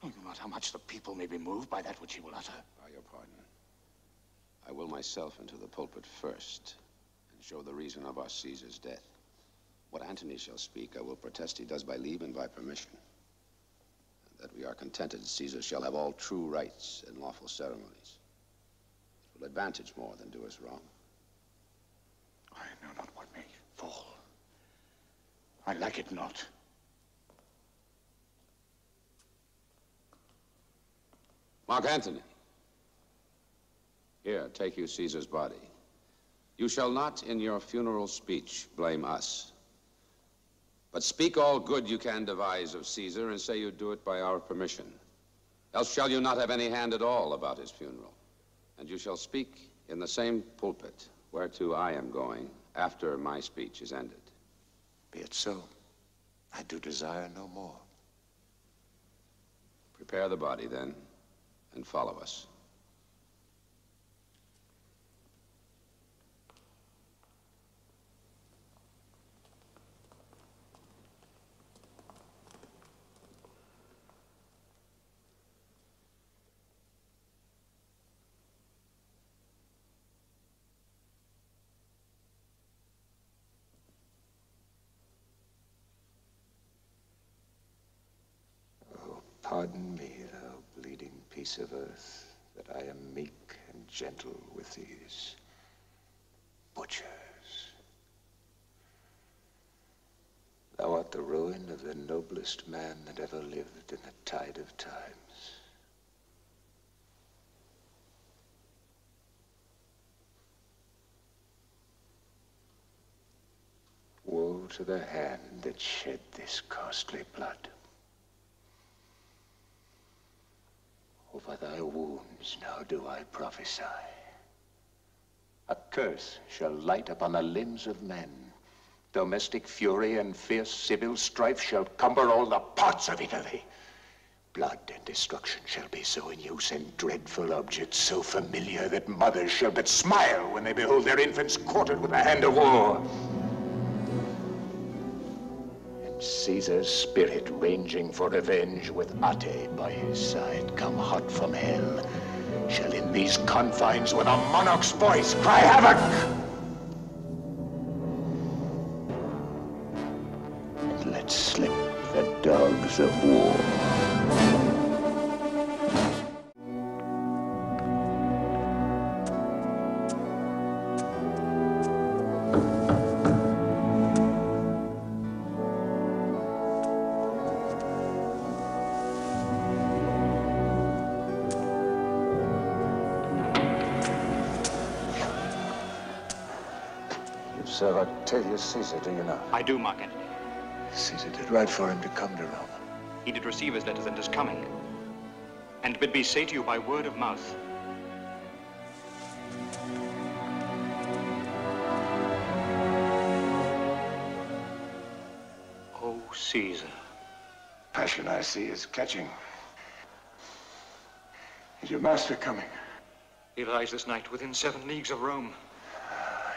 Know you not how much the people may be moved by that which he will utter? By your pardon, I will myself into the pulpit first, and show the reason of our Caesar's death. What Antony shall speak, I will protest he does by leave and by permission. And that we are contented Caesar shall have all true rights and lawful ceremonies. It will advantage more than do us wrong. I know not what may fall. I like it not. Mark Antony, here, take you Caesar's body. You shall not in your funeral speech blame us, but speak all good you can devise of Caesar and say you do it by our permission. Else shall you not have any hand at all about his funeral. And you shall speak in the same pulpit whereto I am going after my speech is ended. Be it so. I do desire no more. Prepare the body then, and follow us. Pardon me, thou bleeding piece of earth, that I am meek and gentle with these butchers. Thou art the ruin of the noblest man that ever lived in the tide of times. Woe to the hand that shed this costly blood. Over thy wounds now do I prophesy. A curse shall light upon the limbs of men. Domestic fury and fierce civil strife shall cumber all the parts of Italy. Blood and destruction shall be so in use, and dreadful objects so familiar that mothers shall but smile when they behold their infants quartered with the hand of war. Caesar's spirit ranging for revenge with Ate by his side, come hot from hell, shall in these confines with a monarch's voice cry havoc. And let slip the dogs of war. Sir Octavius Caesar, do you not? I do, Mark Antony. Caesar did write for him to come to Rome. He did receive his letters and is coming. And bid me say to you by word of mouth Oh, Caesar. Passion, I see, is catching. Is your master coming? He lies this night within 7 leagues of Rome.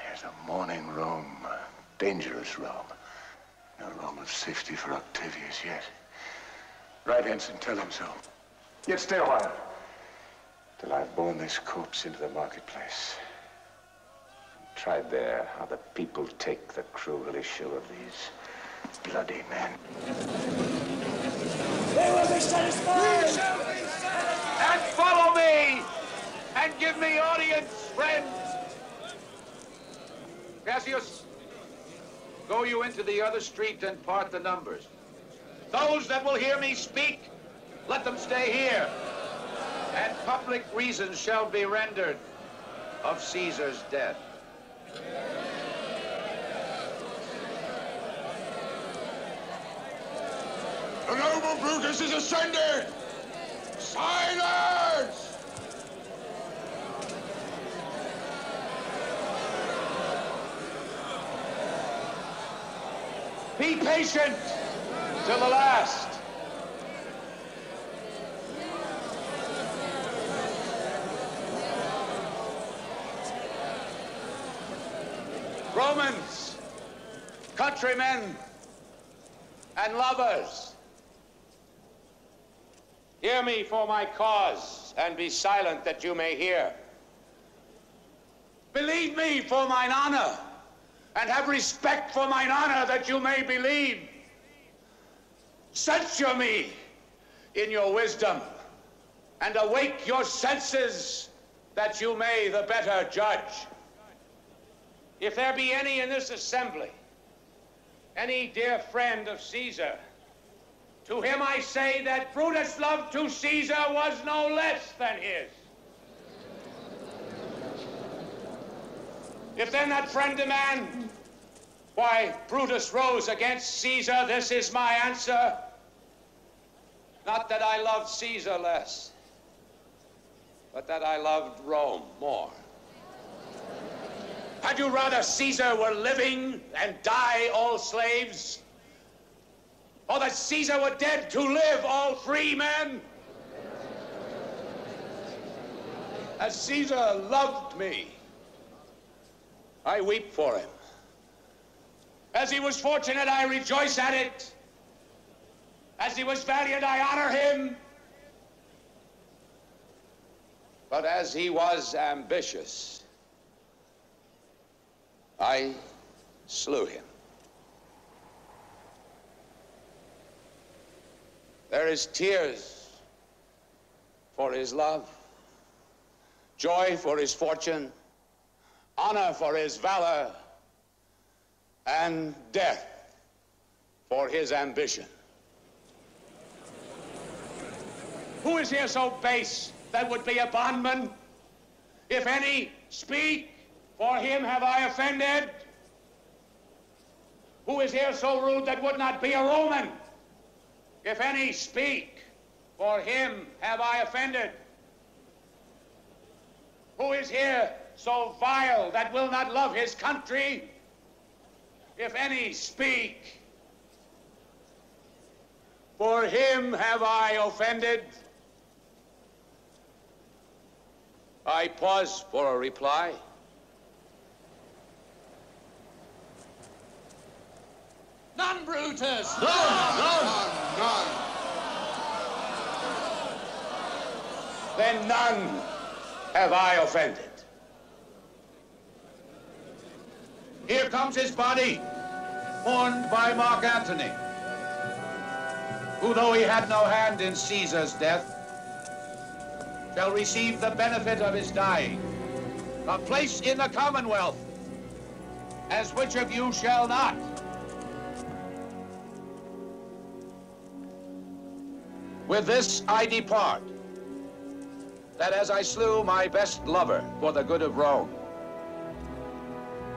Here's a morning Rome, a dangerous Rome. No Rome of safety for Octavius yet. Ride hence and tell him so. Yet stay a while, till I've borne this corpse into the marketplace. And tried there how the people take the cruel issue of these bloody men. They will be satisfied! And follow me! And give me audience, friends! Cassius, go you into the other street and part the numbers. Those that will hear me speak, let them stay here. And public reasons shall be rendered of Caesar's death. The noble Brutus is ascended! Silence! Be patient till the last. Romans, countrymen, and lovers, hear me for my cause, and be silent that you may hear. Believe me for mine honor, and have respect for mine honor that you may believe. Censure me in your wisdom, and awake your senses that you may the better judge. If there be any in this assembly, any dear friend of Caesar, to him I say that Brutus' love to Caesar was no less than his. If then that friend demand why Brutus rose against Caesar, this is my answer. Not that I loved Caesar less, but that I loved Rome more. Had you rather Caesar were living and die all slaves? Or that Caesar were dead to live all free men? As Caesar loved me, I weep for him. As he was fortunate, I rejoice at it. As he was valiant, I honor him. But as he was ambitious, I slew him. There is tears for his love, joy for his fortune, honor for his valor, and death for his ambition. Who is here so base that would be a bondman? If any, speak. For him have I offended. Who is here so rude that would not be a Roman? If any, speak. For him have I offended. Who is here so vile that will not love his country? If any, speak. For him have I offended. I pause for a reply. None, Brutus! None! Then none have I offended. Here comes his body, mourned by Mark Antony, who, though he had no hand in Caesar's death, shall receive the benefit of his dying, a place in the Commonwealth, as which of you shall not? With this I depart, that as I slew my best lover for the good of Rome,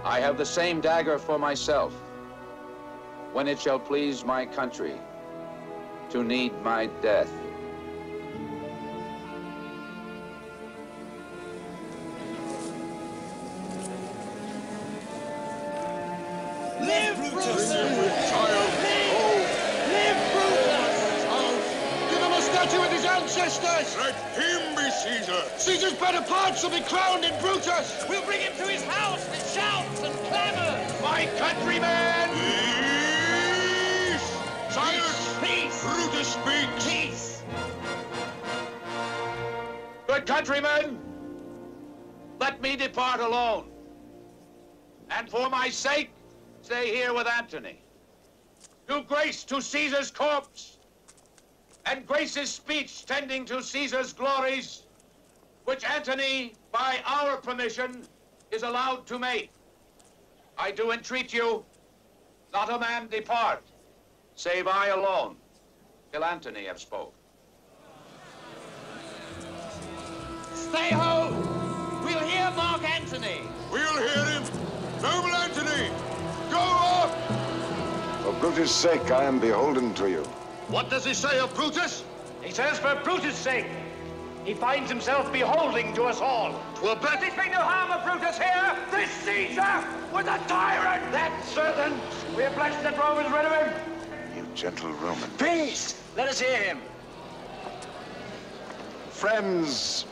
I have the same dagger for myself, when it shall please my country to need my death. Live, Brutus! Child, oh! ancestors! Let him be Caesar! Caesar's better parts shall be crowned in Brutus! We'll bring him to his house with shouts and clamors! My countrymen! Peace! Silence! Peace! Brutus speaks! Peace! Good countrymen, let me depart alone. And for my sake, stay here with Antony. Do grace to Caesar's corpse, and grace his speech tending to Caesar's glories, which Antony, by our permission, is allowed to make. I do entreat you, not a man depart, save I alone, till Antony have spoke. Stay home! We'll hear Mark Antony! We'll hear him! Noble Antony! Go up! For Brutus' sake, I am beholden to you. What does he say of Brutus? He says for Brutus' sake, he finds himself beholding to us all. 'Twill bet There's been no harm of Brutus here! This Caesar was a tyrant! That's certain! We're blessed that Rome is rid of him! You gentle Roman. Peace! Let us hear him! Friends,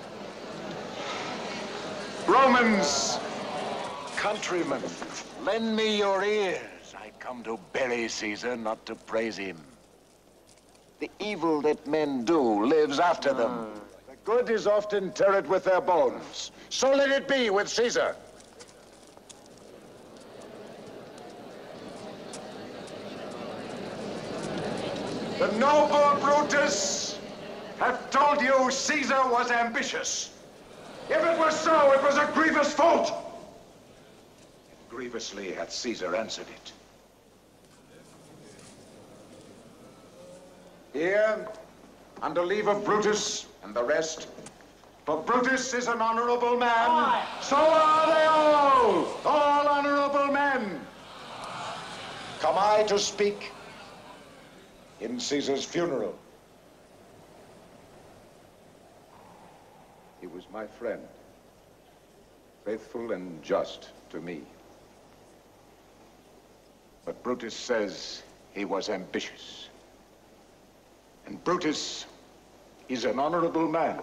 Romans, countrymen, lend me your ears. I come to bury Caesar, not to praise him. The evil that men do lives after them. The good is often interred with their bones. So let it be with Caesar. The noble Brutus hath told you Caesar was ambitious. If it was so, it was a grievous fault. And grievously hath Caesar answered it. Here, under leave of Brutus and the rest, for Brutus is an honorable man. Aye. So are they all honorable men. Come I to speak in Caesar's funeral. He was my friend, faithful and just to me. But Brutus says he was ambitious. And Brutus is an honorable man.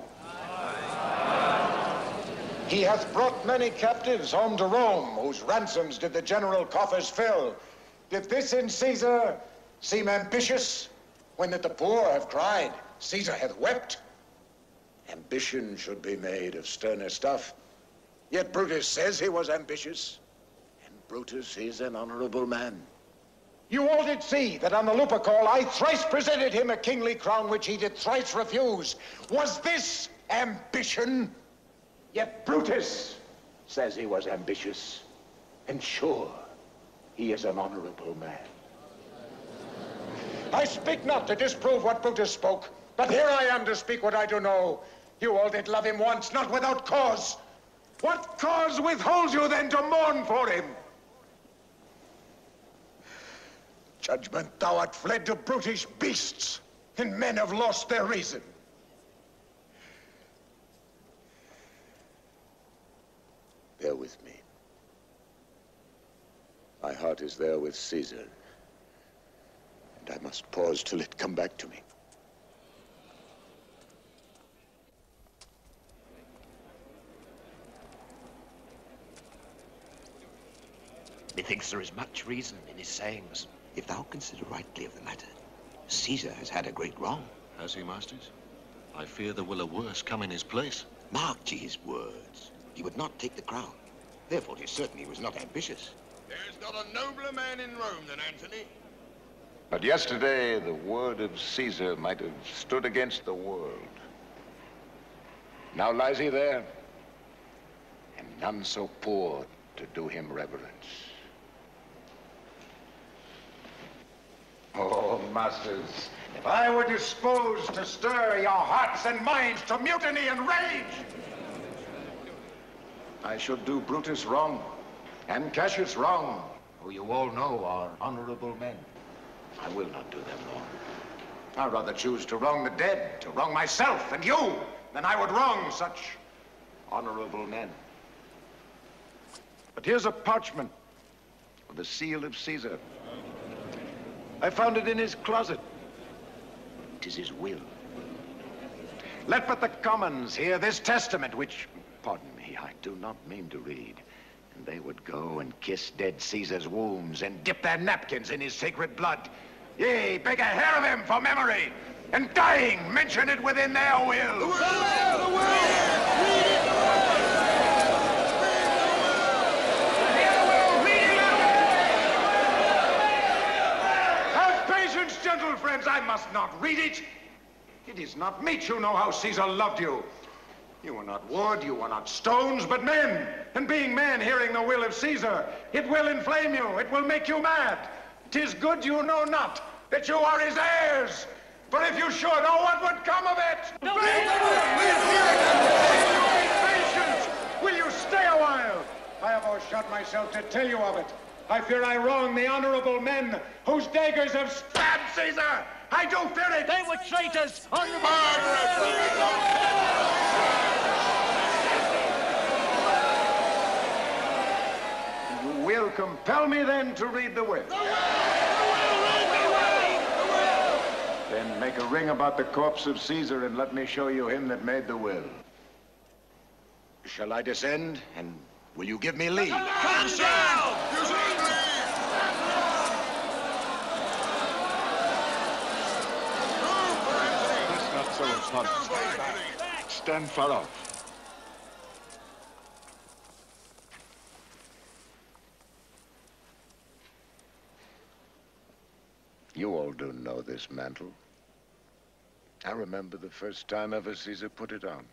He hath brought many captives home to Rome, whose ransoms did the general coffers fill. Did this in Caesar seem ambitious, when that the poor have cried, Caesar hath wept? Ambition should be made of sterner stuff. Yet Brutus says he was ambitious, and Brutus is an honorable man. You all did see that on the Lupercal I thrice presented him a kingly crown which he did thrice refuse. Was this ambition? Yet Brutus says he was ambitious, and sure, he is an honorable man. I speak not to disprove what Brutus spoke, but here I am to speak what I do know. You all did love him once, not without cause. What cause withholds you then to mourn for him? Judgment, thou art fled to brutish beasts, and men have lost their reason. Bear with me. My heart is there with Caesar, and I must pause till it come back to me. Methinks there is much reason in his sayings. If thou consider rightly of the matter, Caesar has had a great wrong. Has he, masters? I fear there will a worse come in his place. Mark ye his words. He would not take the crown. Therefore, 'tis certain he was not ambitious. There's not a nobler man in Rome than Antony. But yesterday, the word of Caesar might have stood against the world. Now lies he there, and none so poor to do him reverence. Oh, masters, if I were disposed to stir your hearts and minds to mutiny and rage, I should do Brutus wrong, and Cassius wrong, who you all know are honorable men. I will not do them wrong. I'd rather choose to wrong the dead, to wrong myself and you, than I would wrong such honorable men. But here's a parchment with the seal of Caesar. I found it in his closet. 'Tis his will. Let but the commons hear this testament, which, pardon me, I do not mean to read. And they would go and kiss dead Caesar's wounds and dip their napkins in his sacred blood. Yea, beg a hair of him for memory, and dying, mention it within their will. The will! The will! Gentle friends, I must not read it. It is not meet you know how Caesar loved you. You are not wood, you are not stones, but men. And being men, hearing the will of Caesar, it will inflame you, it will make you mad. 'Tis good you know not that you are his heirs. For if you should, oh, what would come of it? No, patience! Will you stay a while? I have overshot myself to tell you of it. I fear I wrong the honorable men whose daggers have stabbed Caesar. I do fear it. They were traitors. You will compel me then to read the will. Then make a ring about the corpse of Caesar and let me show you him that made the will. Shall I descend? And will you give me leave? Come down! So it's not. Stand far off. You all do know this mantle. I remember the first time ever Caesar put it on.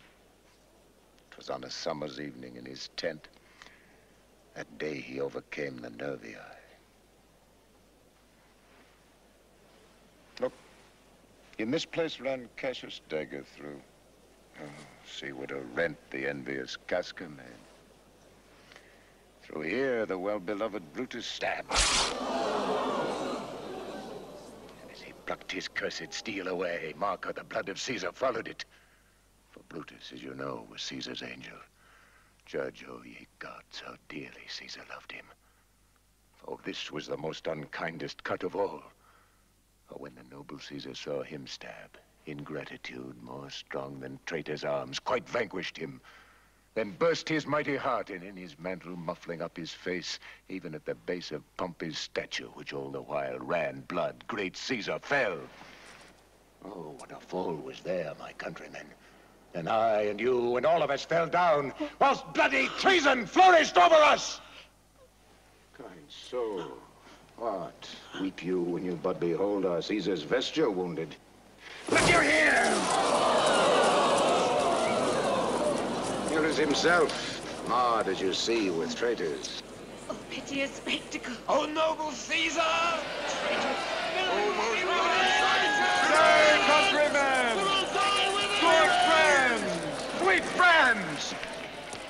It was on a summer's evening in his tent. That day he overcame the nervii. Look. In this place ran Cassius' dagger through. Oh, see what a rent the envious Casca made. Through here, the well-beloved Brutus stabbed. And as he plucked his cursed steel away, Marco, the blood of Caesar, followed it. For Brutus, as you know, was Caesar's angel. Judge, oh ye gods, how dearly Caesar loved him. For this was the most unkindest cut of all. For when the noble Caesar saw him stab, ingratitude, more strong than traitor's arms, quite vanquished him. Then burst his mighty heart, and in his mantle muffling up his face, even at the base of Pompey's statue, which all the while ran blood, great Caesar fell. Oh, what a fall was there, my countrymen. And I and you and all of us fell down, whilst bloody treason flourished over us. Kind soul. What? Weep you when you but behold our Caesar's vesture wounded? Look you here! Here is himself, marred as you see with traitors. Oh, piteous spectacle. Oh, noble Caesar! Traitor! Say, countrymen! Good friends! Sweet friends!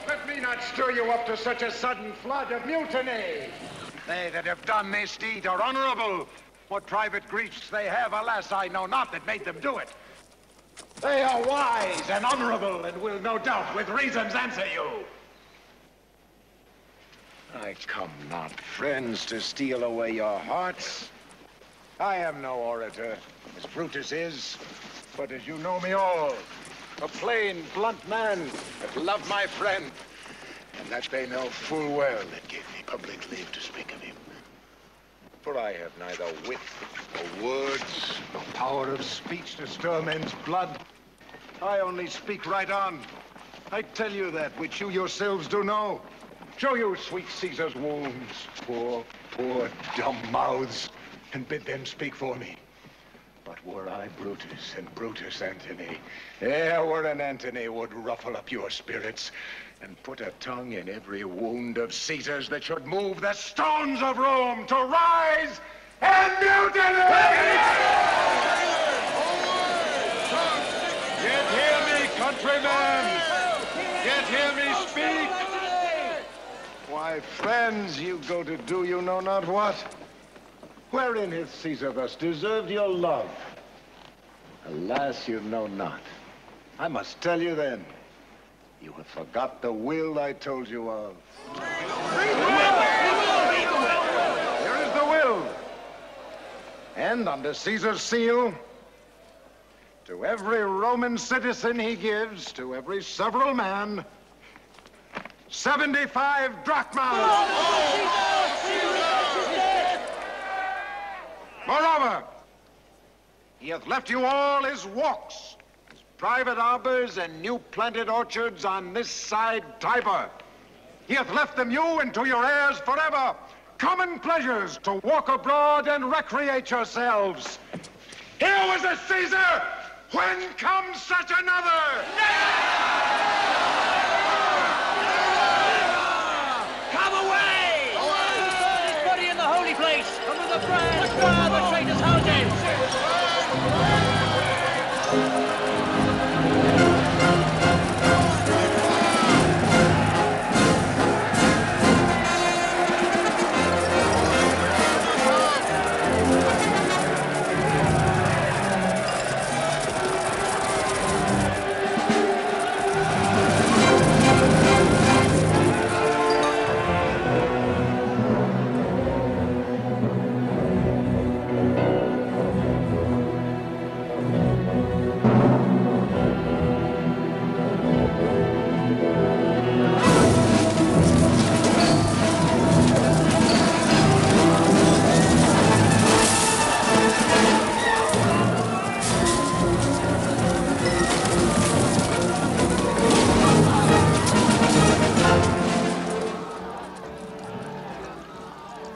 Let me not stir you up to such a sudden flood of mutiny. They that have done this deed are honorable. What private griefs they have, alas, I know not that made them do it. They are wise and honorable and will no doubt with reasons answer you. I come not, friends, to steal away your hearts. I am no orator, as Brutus is, but as you know me all, a plain, blunt man that loved my friend, and that they know full well that gave me public leave to speak of him. For I have neither wit, nor words, nor power of speech to stir men's blood. I only speak right on. I tell you that which you yourselves do know. Show you sweet Caesar's wounds, poor, dumb mouths, and bid them speak for me. But were I Brutus and Brutus Antony, ere were an Antony would ruffle up your spirits and put a tongue in every wound of Caesar's that should move the stones of Rome to rise and mutiny! Yet hear me, countrymen! Yet hear me speak! Why, friends, you go to do you know not what? Wherein hath Caesar thus deserved your love? Alas, you know not. I must tell you then. You have forgot the will I told you of. Here is the will. And under Caesar's seal, To every Roman citizen he gives, to every several man, 75 drachmas. Moreover, he hath left you all his walks, his private arbors and new planted orchards on this side Tiber. He hath left them you and to your heirs forever, common pleasures to walk abroad and recreate yourselves. Here was a Caesar, when comes such another? Come away! Burn his body in the holy place! Come to the brand! Burn the traitors' houses!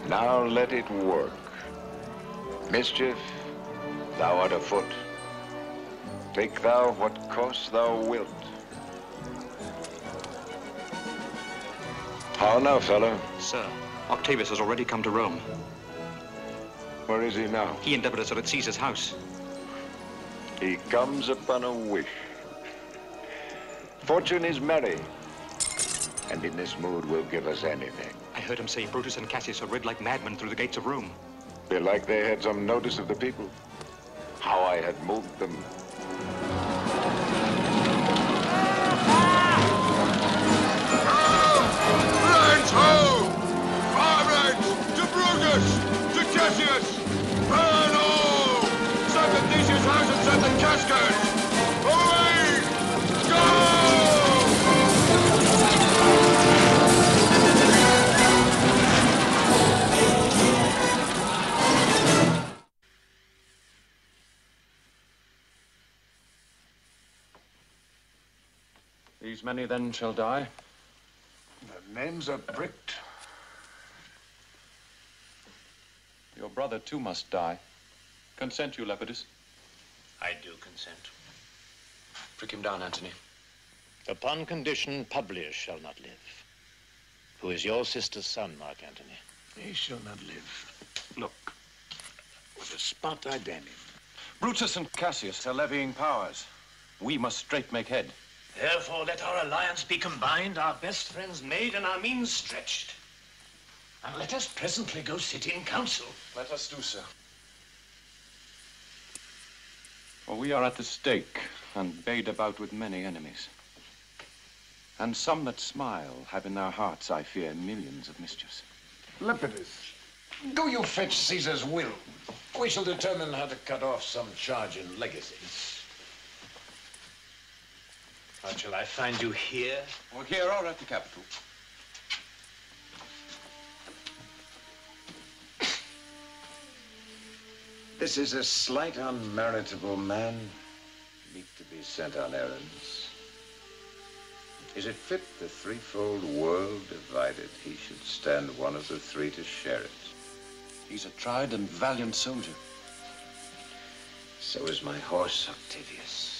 Now let it work. Mischief, thou art afoot. Take thou what cost thou wilt. How now, fellow? Sir, Octavius has already come to Rome. Where is he now? He and Deborah are at Caesar's house. He comes upon a wish. Fortune is merry, and in this mood will give us anything. I heard him say Brutus and Cassius are rid like madmen through the gates of Rome. Belike they had some notice of the people. How I had moved them. Ranks ho! Comrades, to Brutus, to Cassius! Burn all! Set the Decius house and set the caskets! Away! Go! These many then shall die? The names are pricked. Your brother too must die. Consent you, Lepidus? I do consent. Prick him down, Antony. Upon condition Publius shall not live, who is your sister's son, Mark Antony. He shall not live. Look, with a spot I damn him. Brutus and Cassius are levying powers. We must straight make head. Therefore, let our alliance be combined, our best friends made, and our means stretched. And let us presently go sit in council. Let us do so. For we are at the stake, and bayed about with many enemies. And some that smile have in their hearts, I fear, millions of mischiefs. Lepidus, do you fetch Caesar's will? We shall determine how to cut off some charge in legacies. Or shall I find you here? Or here or at the Capitol. This is a slight, unmeritable man, meet to be sent on errands. Is it fit the threefold world divided, he should stand one of the three to share it? He's a tried and valiant soldier. So is my horse, Octavius.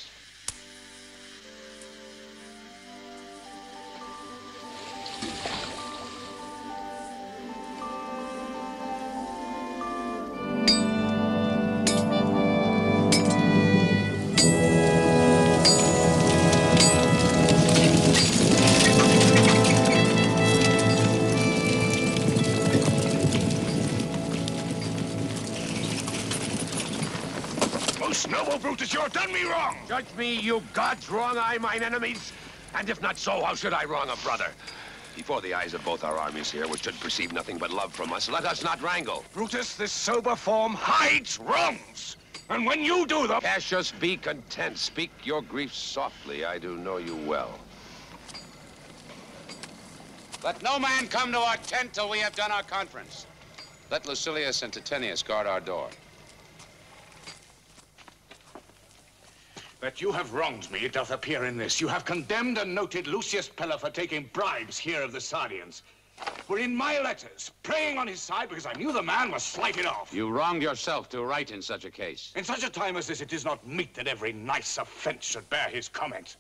Noble Brutus, you've done me wrong! Judge me, you gods, wrong I mine enemies? And if not so, how should I wrong a brother? Before the eyes of both our armies here, which should perceive nothing but love from us, let us not wrangle. Brutus, this sober form hides wrongs. And when you do them... Cassius, be content. Speak your grief softly. I do know you well. Let no man come to our tent till we have done our conference. Let Lucilius and Titinius guard our door. That you have wronged me, it doth appear in this. You have condemned and noted Lucius Pella for taking bribes here of the Sardians. For in my letters, praying on his side because I knew the man was slighted off. You wronged yourself to write in such a case. In such a time as this, it is not meet that every nice offense should bear his comment.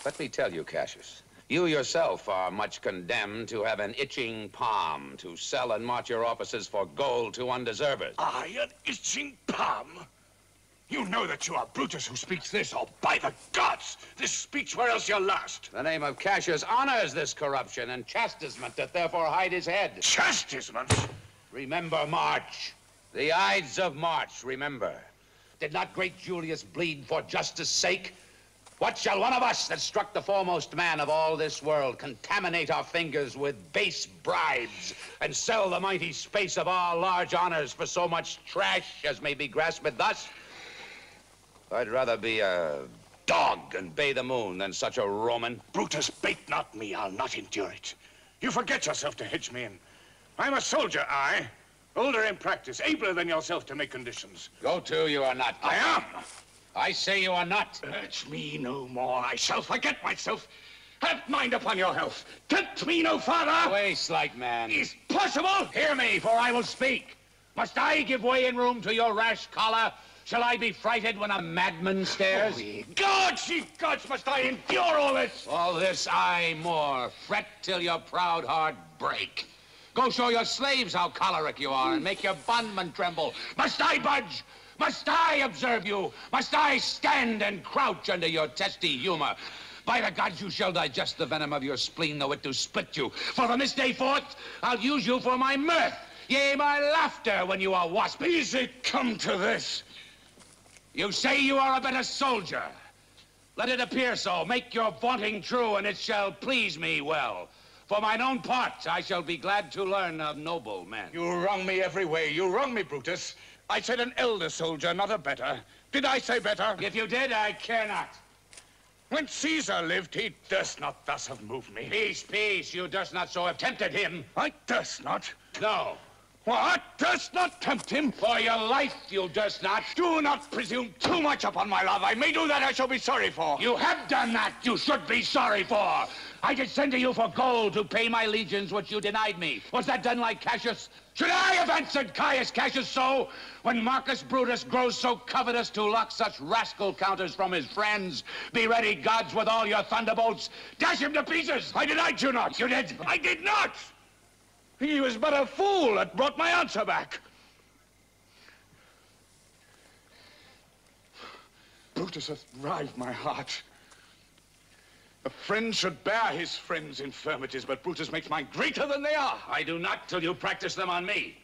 Let me tell you, Cassius, you yourself are much condemned to have an itching palm, to sell and march your offices for gold to undeservers. I, an itching palm? You know that you are Brutus who speaks this, or by the gods, this speech where else you'll last. The name of Cassius honors this corruption, and chastisement doth therefore hide his head. Chastisement? Remember March. The Ides of March, remember. Did not great Julius bleed for justice' sake? What shall one of us that struck the foremost man of all this world contaminate our fingers with base bribes and sell the mighty space of our large honors for so much trash as may be grasped thus? I'd rather be a dog and bay the moon than such a Roman. Brutus, bait not me. I'll not endure it. You forget yourself to hedge me in. I'm a soldier, I. Older in practice, abler than yourself to make conditions. Go to, you are not. I am. I say you are not. Urge me no more. I shall forget myself. Have mind upon your health. Tempt me no farther. Away, slight man. Is possible? Hear me, for I will speak. Must I give way in room to your rash choler? Shall I be frighted when a madman stares? Oh, gods, ye gods, must I endure all this? All this, I more. Fret till your proud heart break. Go show your slaves how choleric you are and make your bondmen tremble. Must I budge? Must I observe you? Must I stand and crouch under your testy humor? By the gods, you shall digest the venom of your spleen, though it do split you. For from this day forth, I'll use you for my mirth, yea, my laughter, when you are wasping. Is it come to this? You say you are a better soldier. Let it appear so. Make your vaunting true, and it shall please me well. For mine own part, I shall be glad to learn of noble men. You wrong me every way. You wrong me, Brutus. I said an elder soldier, not a better. Did I say better? If you did, I care not. When Caesar lived, he durst not thus have moved me. Peace, peace. You durst not so have tempted him. I durst not. No. What? Durst not tempt him? For your life, you durst not. Do not presume too much upon my love. I may do that I shall be sorry for. You have done that you should be sorry for. I did send to you for gold to pay my legions, which you denied me. Was that done like Cassius? Should I have answered Caius Cassius so? When Marcus Brutus grows so covetous to lock such rascal counters from his friends, be ready, gods, with all your thunderbolts. Dash him to pieces. I denied you not. You did? I did not. He was but a fool that brought my answer back. Brutus hath rived my heart. A friend should bear his friend's infirmities, but Brutus makes mine greater than they are. I do not till you practice them on me.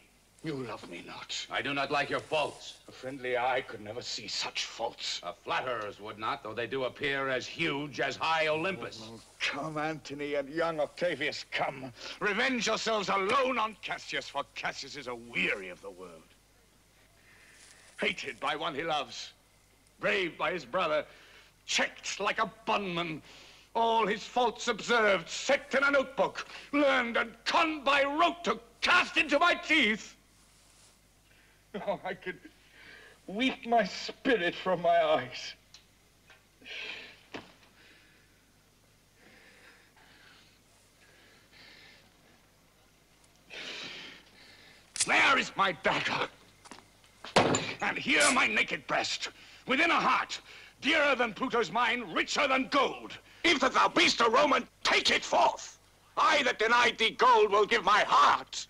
You love me not. I do not like your faults. A friendly eye could never see such faults. A flatterer's would not, though they do appear as huge as high Olympus. Oh, come, Antony and young Octavius, come. Revenge yourselves alone on Cassius, for Cassius is a weary of the world. Hated by one he loves, braved by his brother, checked like a bondman, all his faults observed, set in a notebook, learned and conned by rote to cast into my teeth. Oh, I could weep my spirit from my eyes. There is my dagger. And here my naked breast, within a heart, dearer than Pluto's mine, richer than gold. If that thou be'st a Roman, take it forth. I that denied thee gold will give my heart.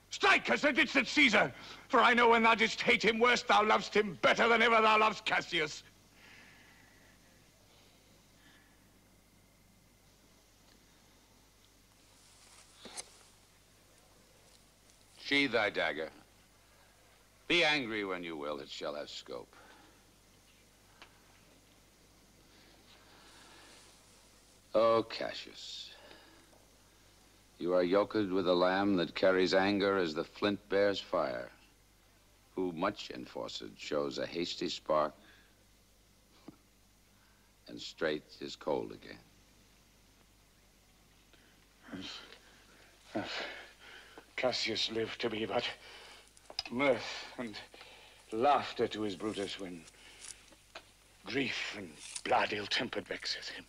Strike as thou didst at Caesar, for I know when thou didst hate him worst, thou lovest him better than ever thou lovest Cassius. Sheathe thy dagger. Be angry when you will, it shall have scope. Oh, Cassius, you are yoked with a lamb that carries anger as the flint bears fire. Who much enforced shows a hasty spark, and straight is cold again. Cassius lived to be but mirth and laughter to his Brutus when grief and blood ill-tempered vexeth him.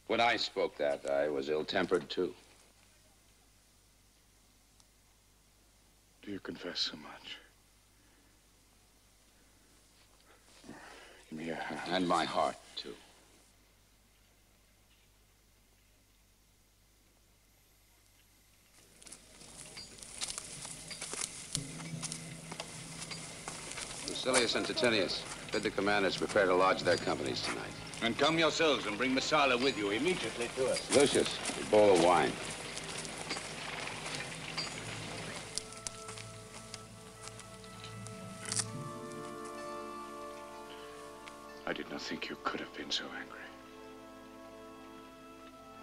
When I spoke that, I was ill-tempered too. Do you confess so much? Give me your hand. And my heart, too. Lucilius and Titinius, bid the commanders prepare to lodge their companies tonight. And come yourselves and bring Messala with you immediately to us. Lucius, a bowl of wine. I did not think you could have been so angry.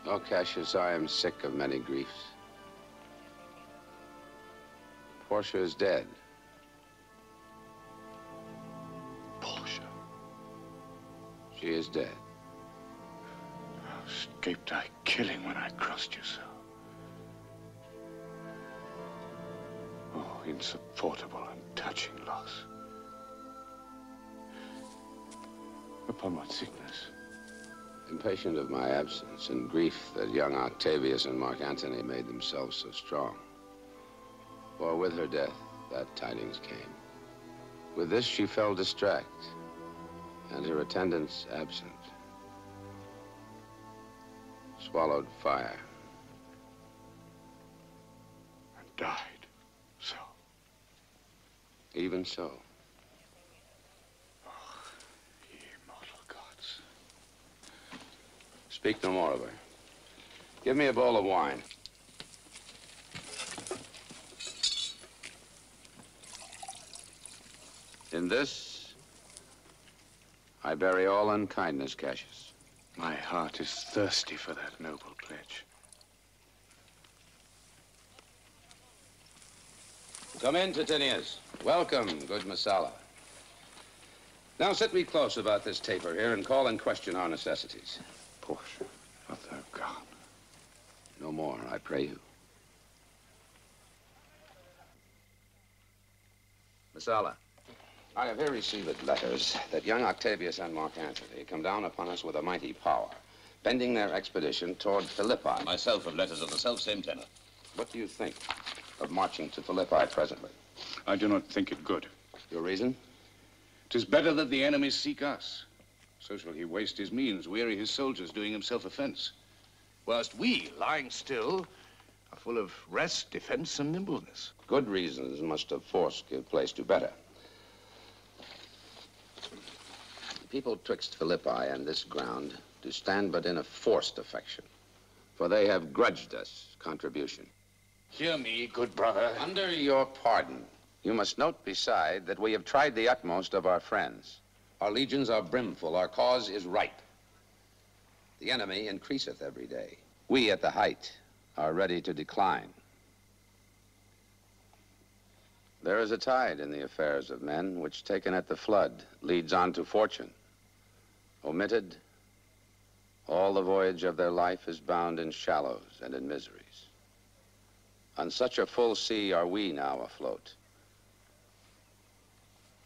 Oh, Cassius, I am sick of many griefs. Portia is dead. Portia? She is dead. How escaped I killing when I crossed you so? Oh, insupportable and touching loss. Upon what sickness? Impatient of my absence and grief that young Octavius and Mark Antony made themselves so strong. For with her death, that tidings came. With this she fell distract, and her attendants absent. Swallowed fire. And died, so. Even so. Speak no more of her. Give me a bowl of wine. In this, I bury all unkindness, Cassius. My heart is thirsty for that noble pledge. Come in, Titinius. Welcome, good Messala. Now sit we close about this taper here and call in question our necessities. Portia, art thou gone? No more, I pray you. Messala, I have here received letters that young Octavius and Mark Antony come down upon us with a mighty power, bending their expedition toward Philippi. Myself have letters of the self-same tenor. What do you think of marching to Philippi presently? I do not think it good. Your reason? 'Tis better that the enemies seek us. So shall he waste his means, weary his soldiers, doing himself offense. Whilst we, lying still, are full of rest, defense, and nimbleness. Good reasons must of force give place to better. The people twixt Philippi and this ground do stand but in a forced affection, for they have grudged us contribution. Hear me, good brother. Under your pardon, you must note beside that we have tried the utmost of our friends. Our legions are brimful, our cause is ripe. The enemy increaseth every day. We at the height are ready to decline. There is a tide in the affairs of men which, taken at the flood, leads on to fortune. Omitted, all the voyage of their life is bound in shallows and in miseries. On such a full sea are we now afloat.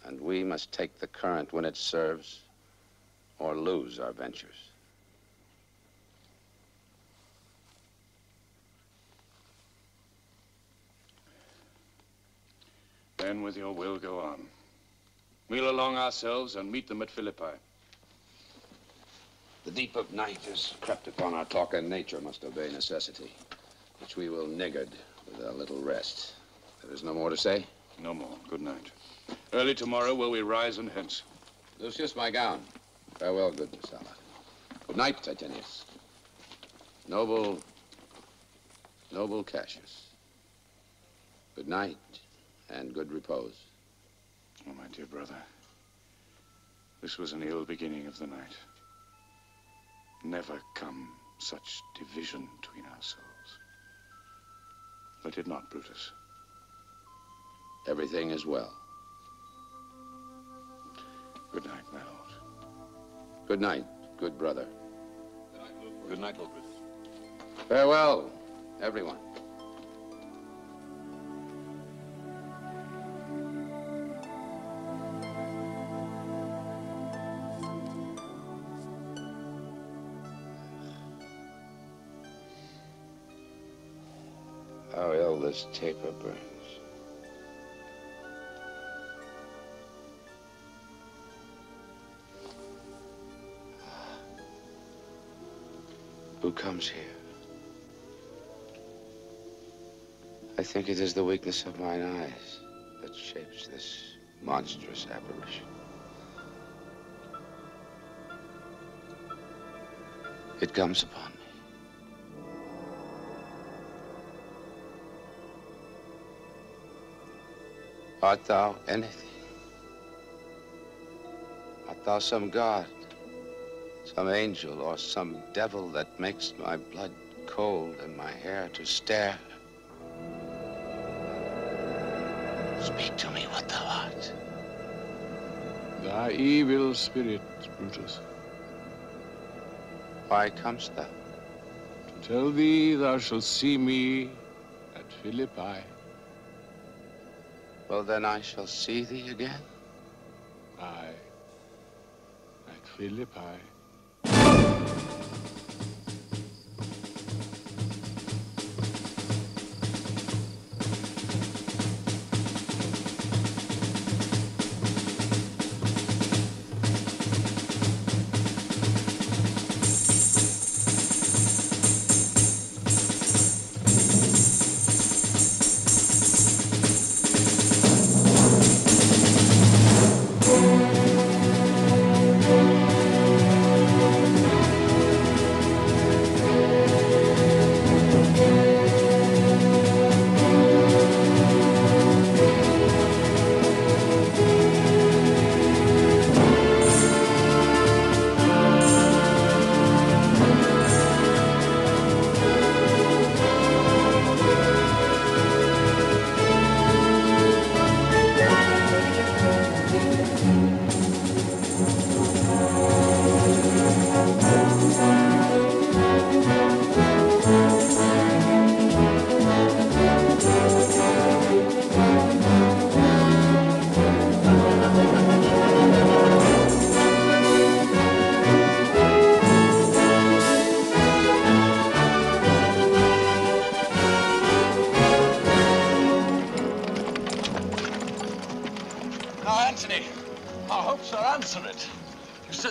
And we must take the current when it serves, or lose our ventures. Then with your will go on. We'll along ourselves and meet them at Philippi. The deep of night has crept upon our talk, and nature must obey necessity, which we will niggard with a little rest. There is no more to say? No more. Good night. Early tomorrow will we rise and hence. Lucius, my gown. Farewell, good Messala. Good night, Titinius. Noble Cassius. Good night and good repose. Oh, my dear brother, this was an ill beginning of the night. Never come such division between our souls. Let it not, Brutus. Everything is well. Good night, my lord. Good night, good brother. Good night, Lord Brutus. Farewell, everyone. How ill this taper burns. Who comes here? I think it is the weakness of mine eyes that shapes this monstrous apparition. It comes upon me. Art thou anything? Art thou some god, some angel, or some devil that makes my blood cold and my hair to stare? Speak to me what thou art. Thy evil spirit, Brutus. Why comest thou? To tell thee thou shalt see me at Philippi. Well, then I shall see thee again. Aye, at Philippi.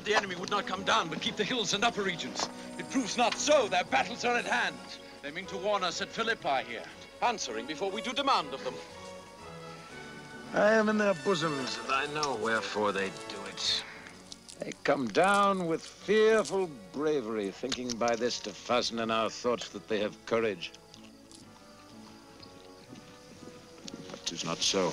The enemy would not come down, but keep the hills and upper regions. It proves not so. Their battles are at hand. They mean to warn us at Philippi here, answering before we do demand of them. I am in their bosoms, and I know wherefore they do it. They come down with fearful bravery, thinking by this to fasten in our thoughts that they have courage. But 'tis not so.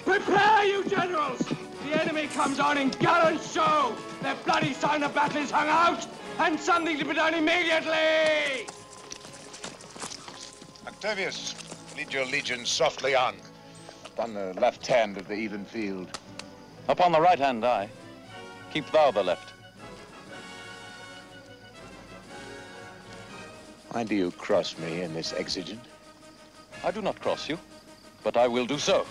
Prepare, you generals! The enemy comes on in gallant show! Their bloody sign of battle is hung out, and something to be done immediately! Octavius, lead your legion softly on. Upon the left hand of the even field. Upon the right hand, I. Keep thou the left. Why do you cross me in this exigent? I do not cross you, but I will do so.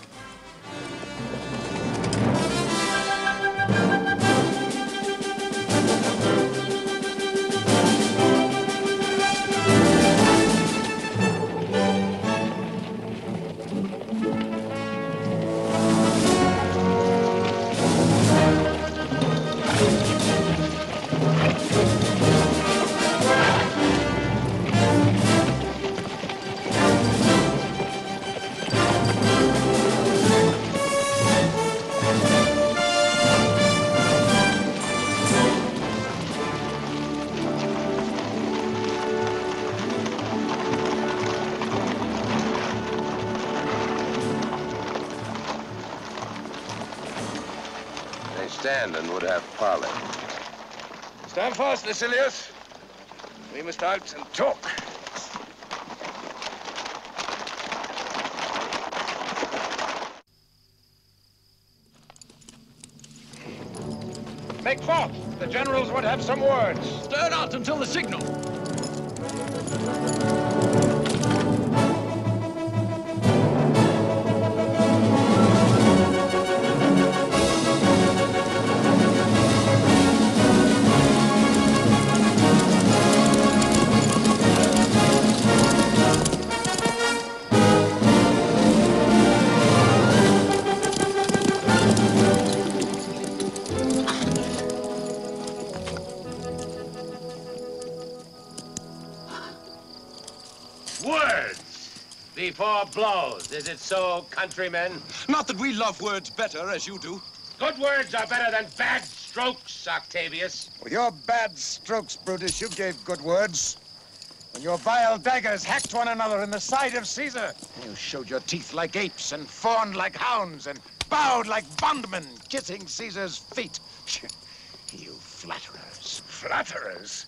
Stand and would have parley. Stand fast, Lucilius. We must out and talk. Make forth. The generals would have some words. Stir not until the signal. Before blows. Is it so, countrymen? Not that we love words better, as you do. Good words are better than bad strokes, Octavius. With your bad strokes, Brutus, you gave good words. When your vile daggers hacked one another in the side of Caesar, you showed your teeth like apes and fawned like hounds and bowed like bondmen, kissing Caesar's feet. You flatterers. Flatterers?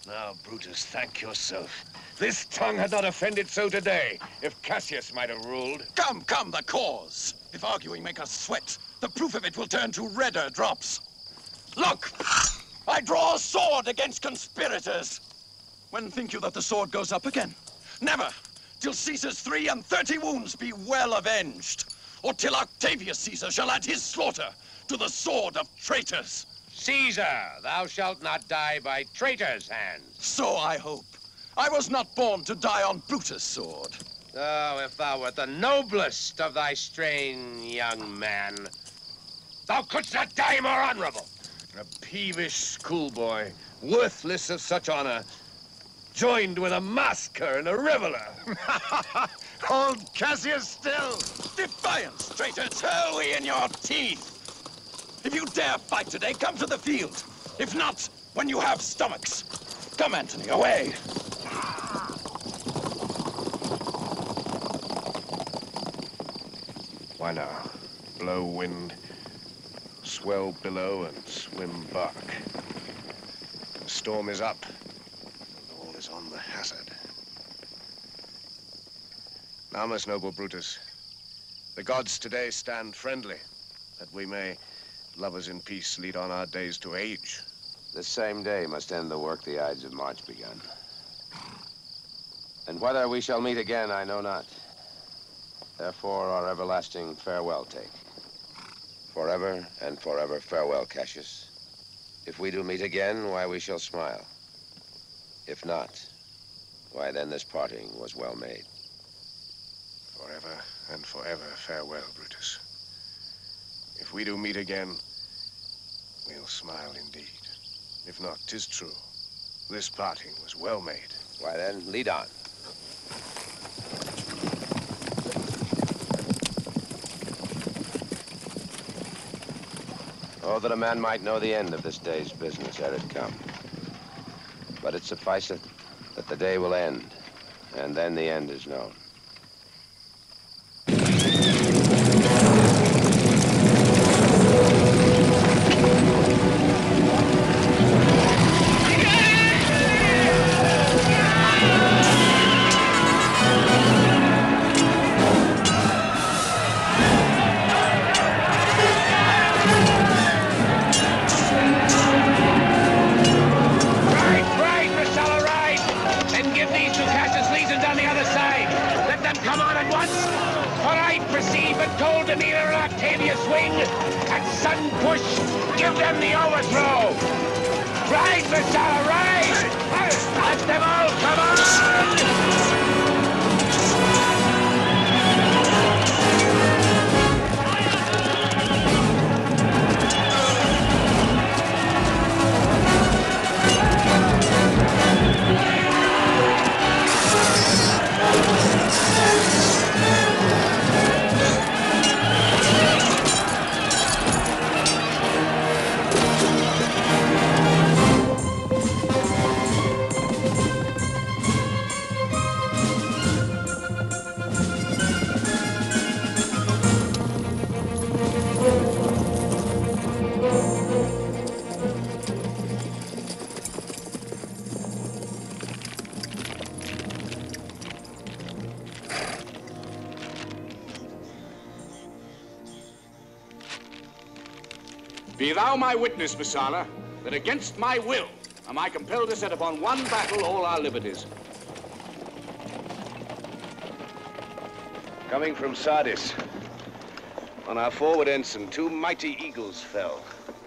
Now, Brutus, thank yourself. This tongue had not offended so today, if Cassius might have ruled. Come, come, the cause. If arguing make us sweat, the proof of it will turn to redder drops. Look! I draw a sword against conspirators. When think you that the sword goes up again? Never, till Caesar's 33 wounds be well avenged, or till Octavius Caesar shall add his slaughter to the sword of traitors. Caesar, thou shalt not die by traitors' hands. So I hope. I was not born to die on Brutus' sword. Oh, if thou wert the noblest of thy strain, young man, thou couldst not die more honorable. A peevish schoolboy, worthless of such honor, joined with a masker and a reveler. Old Cassius still. Defiance, traitors, hurl we in your teeth. If you dare fight today, come to the field. If not, when you have stomachs. Come, Antony, away. Why now? Blow wind, swell billow, and swim bark. The storm is up, and all is on the hazard. Now, most noble Brutus, the gods today stand friendly, that we may, lovers in peace, lead on our days to age. This same day must end the work the Ides of March begun. And whether we shall meet again, I know not. Therefore, our everlasting farewell take. Forever and forever farewell, Cassius. If we do meet again, why, we shall smile. If not, why, then this parting was well made. Forever and forever farewell, Brutus. If we do meet again, we'll smile indeed. If not, 'tis true. This parting was well made. Why then, lead on. Oh, that a man might know the end of this day's business ere it come. But it sufficeth that the day will end, and then the end is known. Give them the overthrow! Ride, Messala, ride! Let them all come on! Be thou my witness, Messala, that against my will am I compelled to set upon one battle all our liberties. Coming from Sardis, on our forward ensign, 2 mighty eagles fell.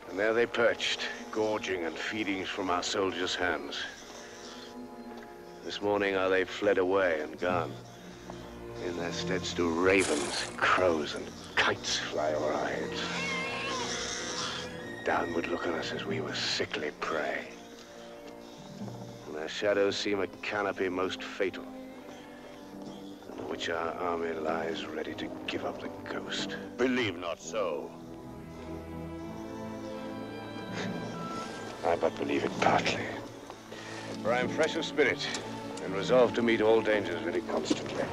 And there they perched, gorging and feeding from our soldiers' hands. This morning are they fled away and gone. In their stead do ravens, crows, and kites fly over our heads. Downward look on us as we were sickly prey. And their shadows seem a canopy most fatal, under which our army lies ready to give up the ghost. Believe not so. I but believe it partly. For I am fresh of spirit, and resolved to meet all dangers very constantly.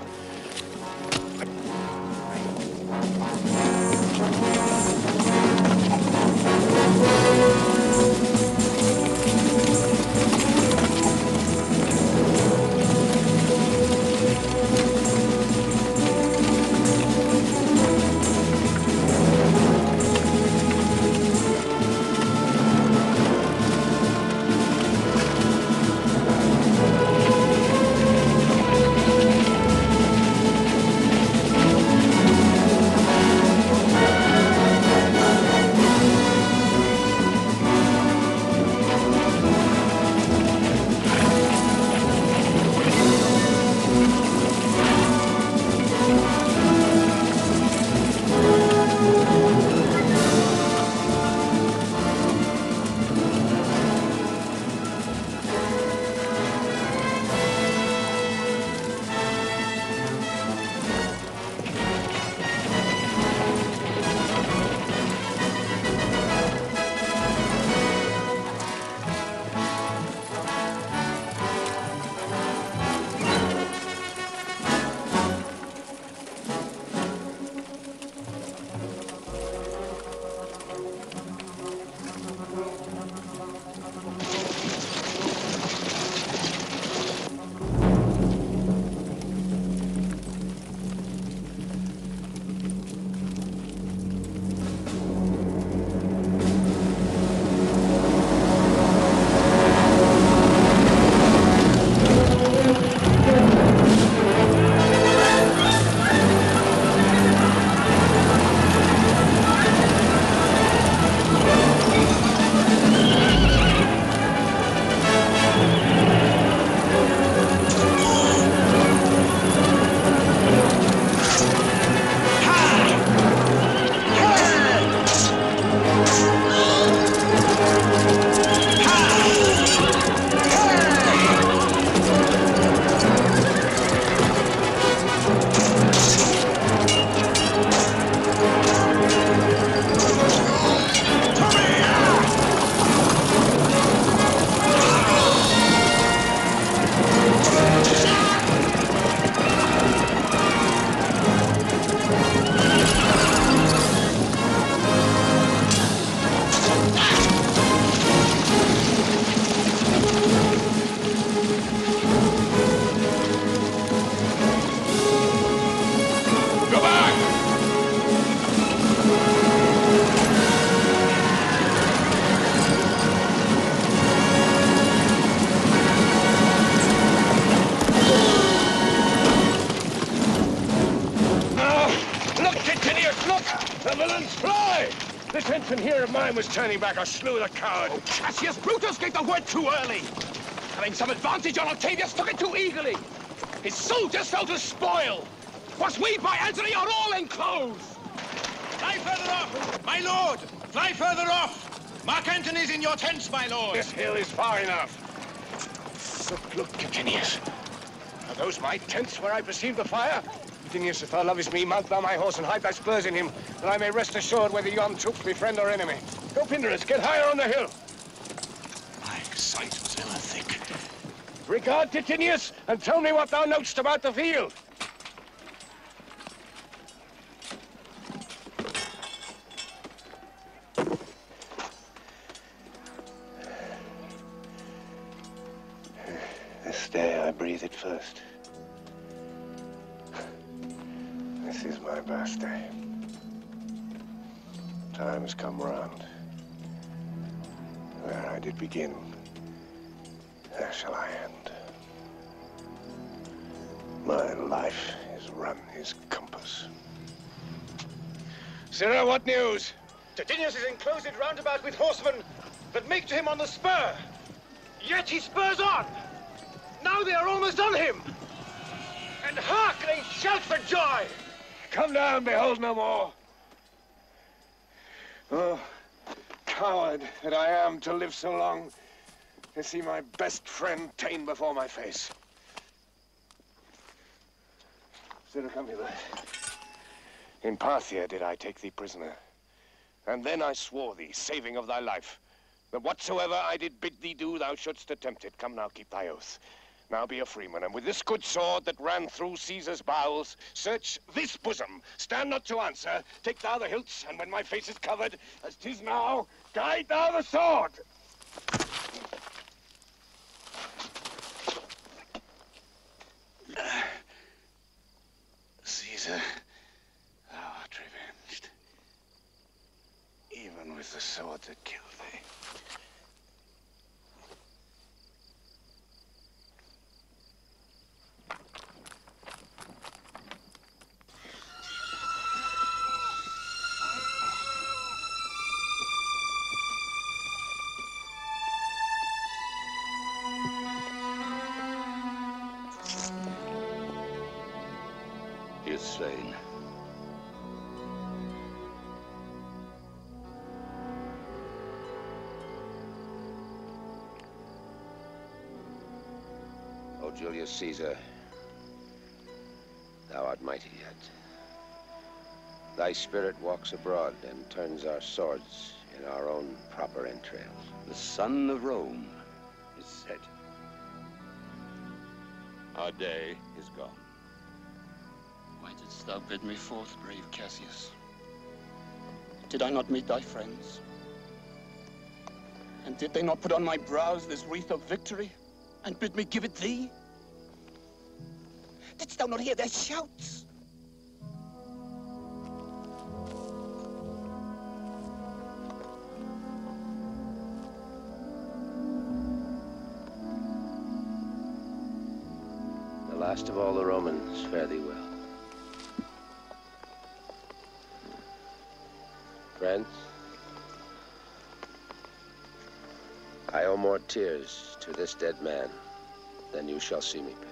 This ensign here of mine was turning back. I slew the coward. Oh, Cassius Brutus gave the word too early. Having some advantage on Octavius, took it too eagerly. His soldiers fell to spoil. Was we by Antony are all enclosed. Fly further off, my lord. Fly further off. Mark Antony's in your tents, my lord. This hill is far enough. Look, Catinius. Are those my tents where I perceive the fire? Catinius, if thou lovest me, mount thou my horse and hide thy spurs in him, that I may rest assured whether yon troops be friend or enemy. Go, Pindarus, get higher on the hill. My sight was ever thick. Regard, Titinius, and tell me what thou knowest about the field. This day I breathe it first. This is my birthday. Time has come round. I did begin, there shall I end. My life is run his compass. Sirrah, what news? Titinius is enclosed round about with horsemen that make to him on the spur. Yet he spurs on. Now they are almost on him. And hark, they shout for joy. Come down, behold no more. Oh, coward that I am to live so long, to see my best friend ta'en before my face. Sirrah, come hither. In Parthia did I take thee prisoner, and then I swore thee, saving of thy life, that whatsoever I did bid thee do, thou shouldst attempt it. Come now, keep thy oath. Now be a freeman, and with this good sword that ran through Caesar's bowels, search this bosom. Stand not to answer. Take thou the hilts, and when my face is covered, as 'tis now, guide thou the sword. Caesar, thou art revenged, even with the sword that killed thee. He is slain. O Julius Caesar, thou art mighty yet. Thy spirit walks abroad and turns our swords in our own proper entrails. The sun of Rome is set. Our day is gone. Why didst thou bid me forth, brave Cassius? Did I not meet thy friends? And did they not put on my brows this wreath of victory and bid me give it thee? Didst thou not hear their shouts? The last of all the Romans, fare thee well. Friends, I owe more tears to this dead man than you shall see me pay.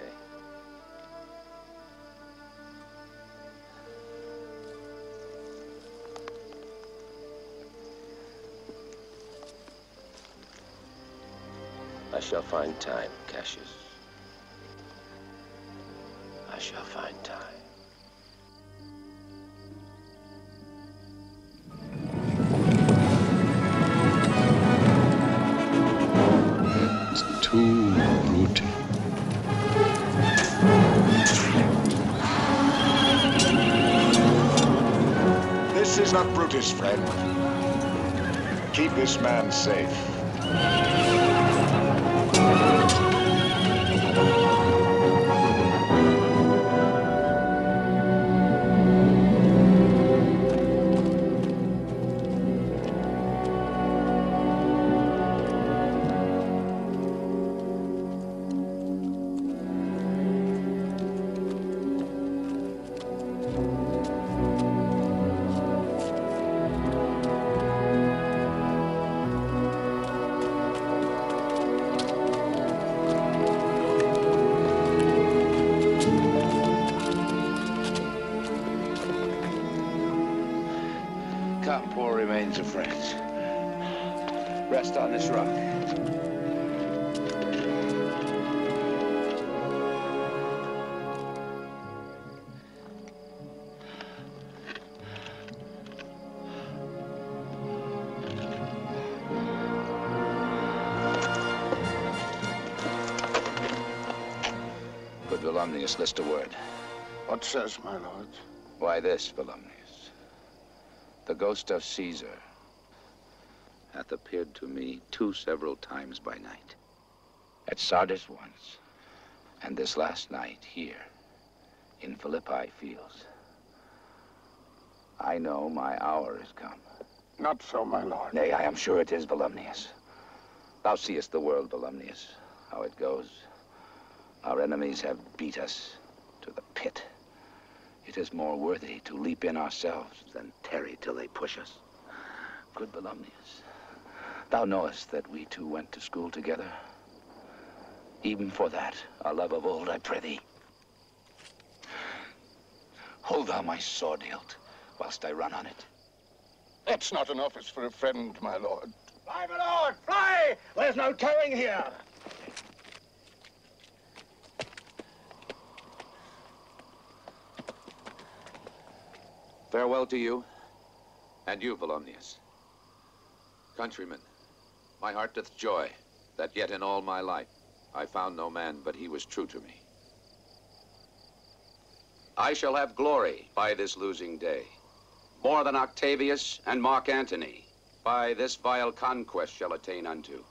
I shall find time, Cassius. I shall find time. Too brutal. This is not Brutus, friend. Keep this man safe. Come, poor remains of friends. Rest on this rock. Good Volumnius, list a word. What says, my lord? Why this, Volumnius? The ghost of Caesar hath appeared to me 2 several times by night. At Sardis once, and this last night here, in Philippi fields. I know my hour is come. Not so, my lord. Nay, I am sure it is, Volumnius. Thou seest the world, Volumnius, how it goes. Our enemies have beat us to the pit. It is more worthy to leap in ourselves than tarry till they push us. Good Volumnius, thou knowest that we two went to school together. Even for that, our love of old, I prithee. Hold thou my sword hilt whilst I run on it. That's not an office for a friend, my lord. Fly, my lord, fly! There's no towing here. Farewell to you, and you, Volumnius. Countrymen, my heart doth joy that yet in all my life I found no man but he was true to me. I shall have glory by this losing day. More than Octavius and Mark Antony by this vile conquest shall attain unto.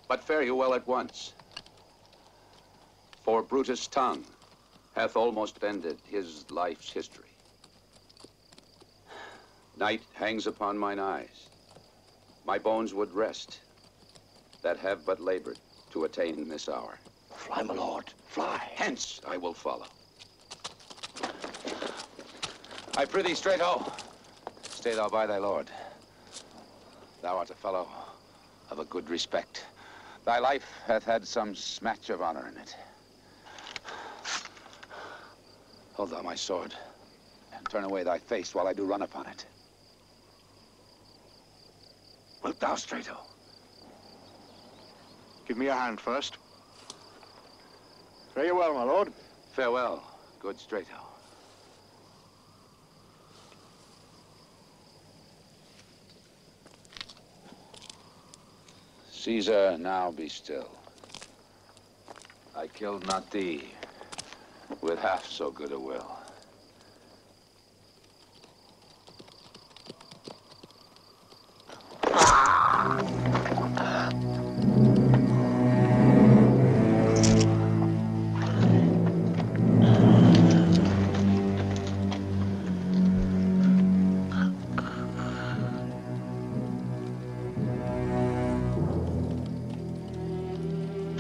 But fare you well at once, for Brutus' tongue hath almost ended his life's history. Night hangs upon mine eyes. My bones would rest that have but labored to attain this hour. Fly, my lord, fly. Hence I will follow. I prithee, Strato, stay thou by thy lord. Thou art a fellow of a good respect. Thy life hath had some smatch of honor in it. Hold thou my sword, and turn away thy face while I do run upon it. Wilt thou, Strato? Give me a hand first. Fare you well, my lord. Farewell, good Strato. Caesar, now be still. I killed not thee with half so good a will.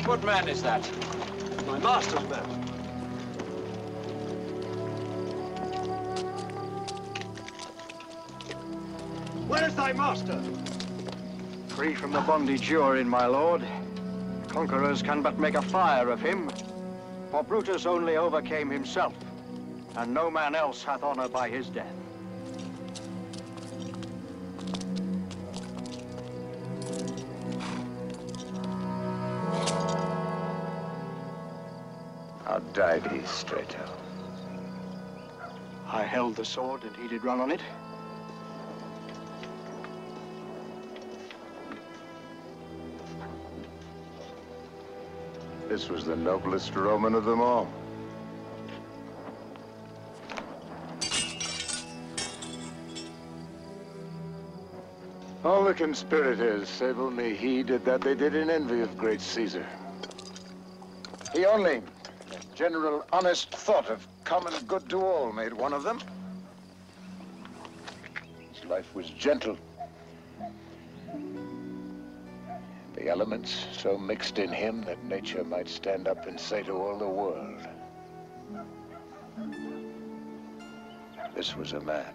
What man is that? My master's man. Where is thy master? Free from the bondage you're in, my lord. Conquerors can but make a fire of him. For Brutus only overcame himself, and no man else hath honor by his death. How died he, Strato? I held the sword, and he did run on it. This was the noblest Roman of them all. All the conspirators said only he did that they did in envy of great Caesar. He only, a general honest thought of common good to all, made one of them. His life was gentle. The elements so mixed in him that nature might stand up and say to all the world, this was a man.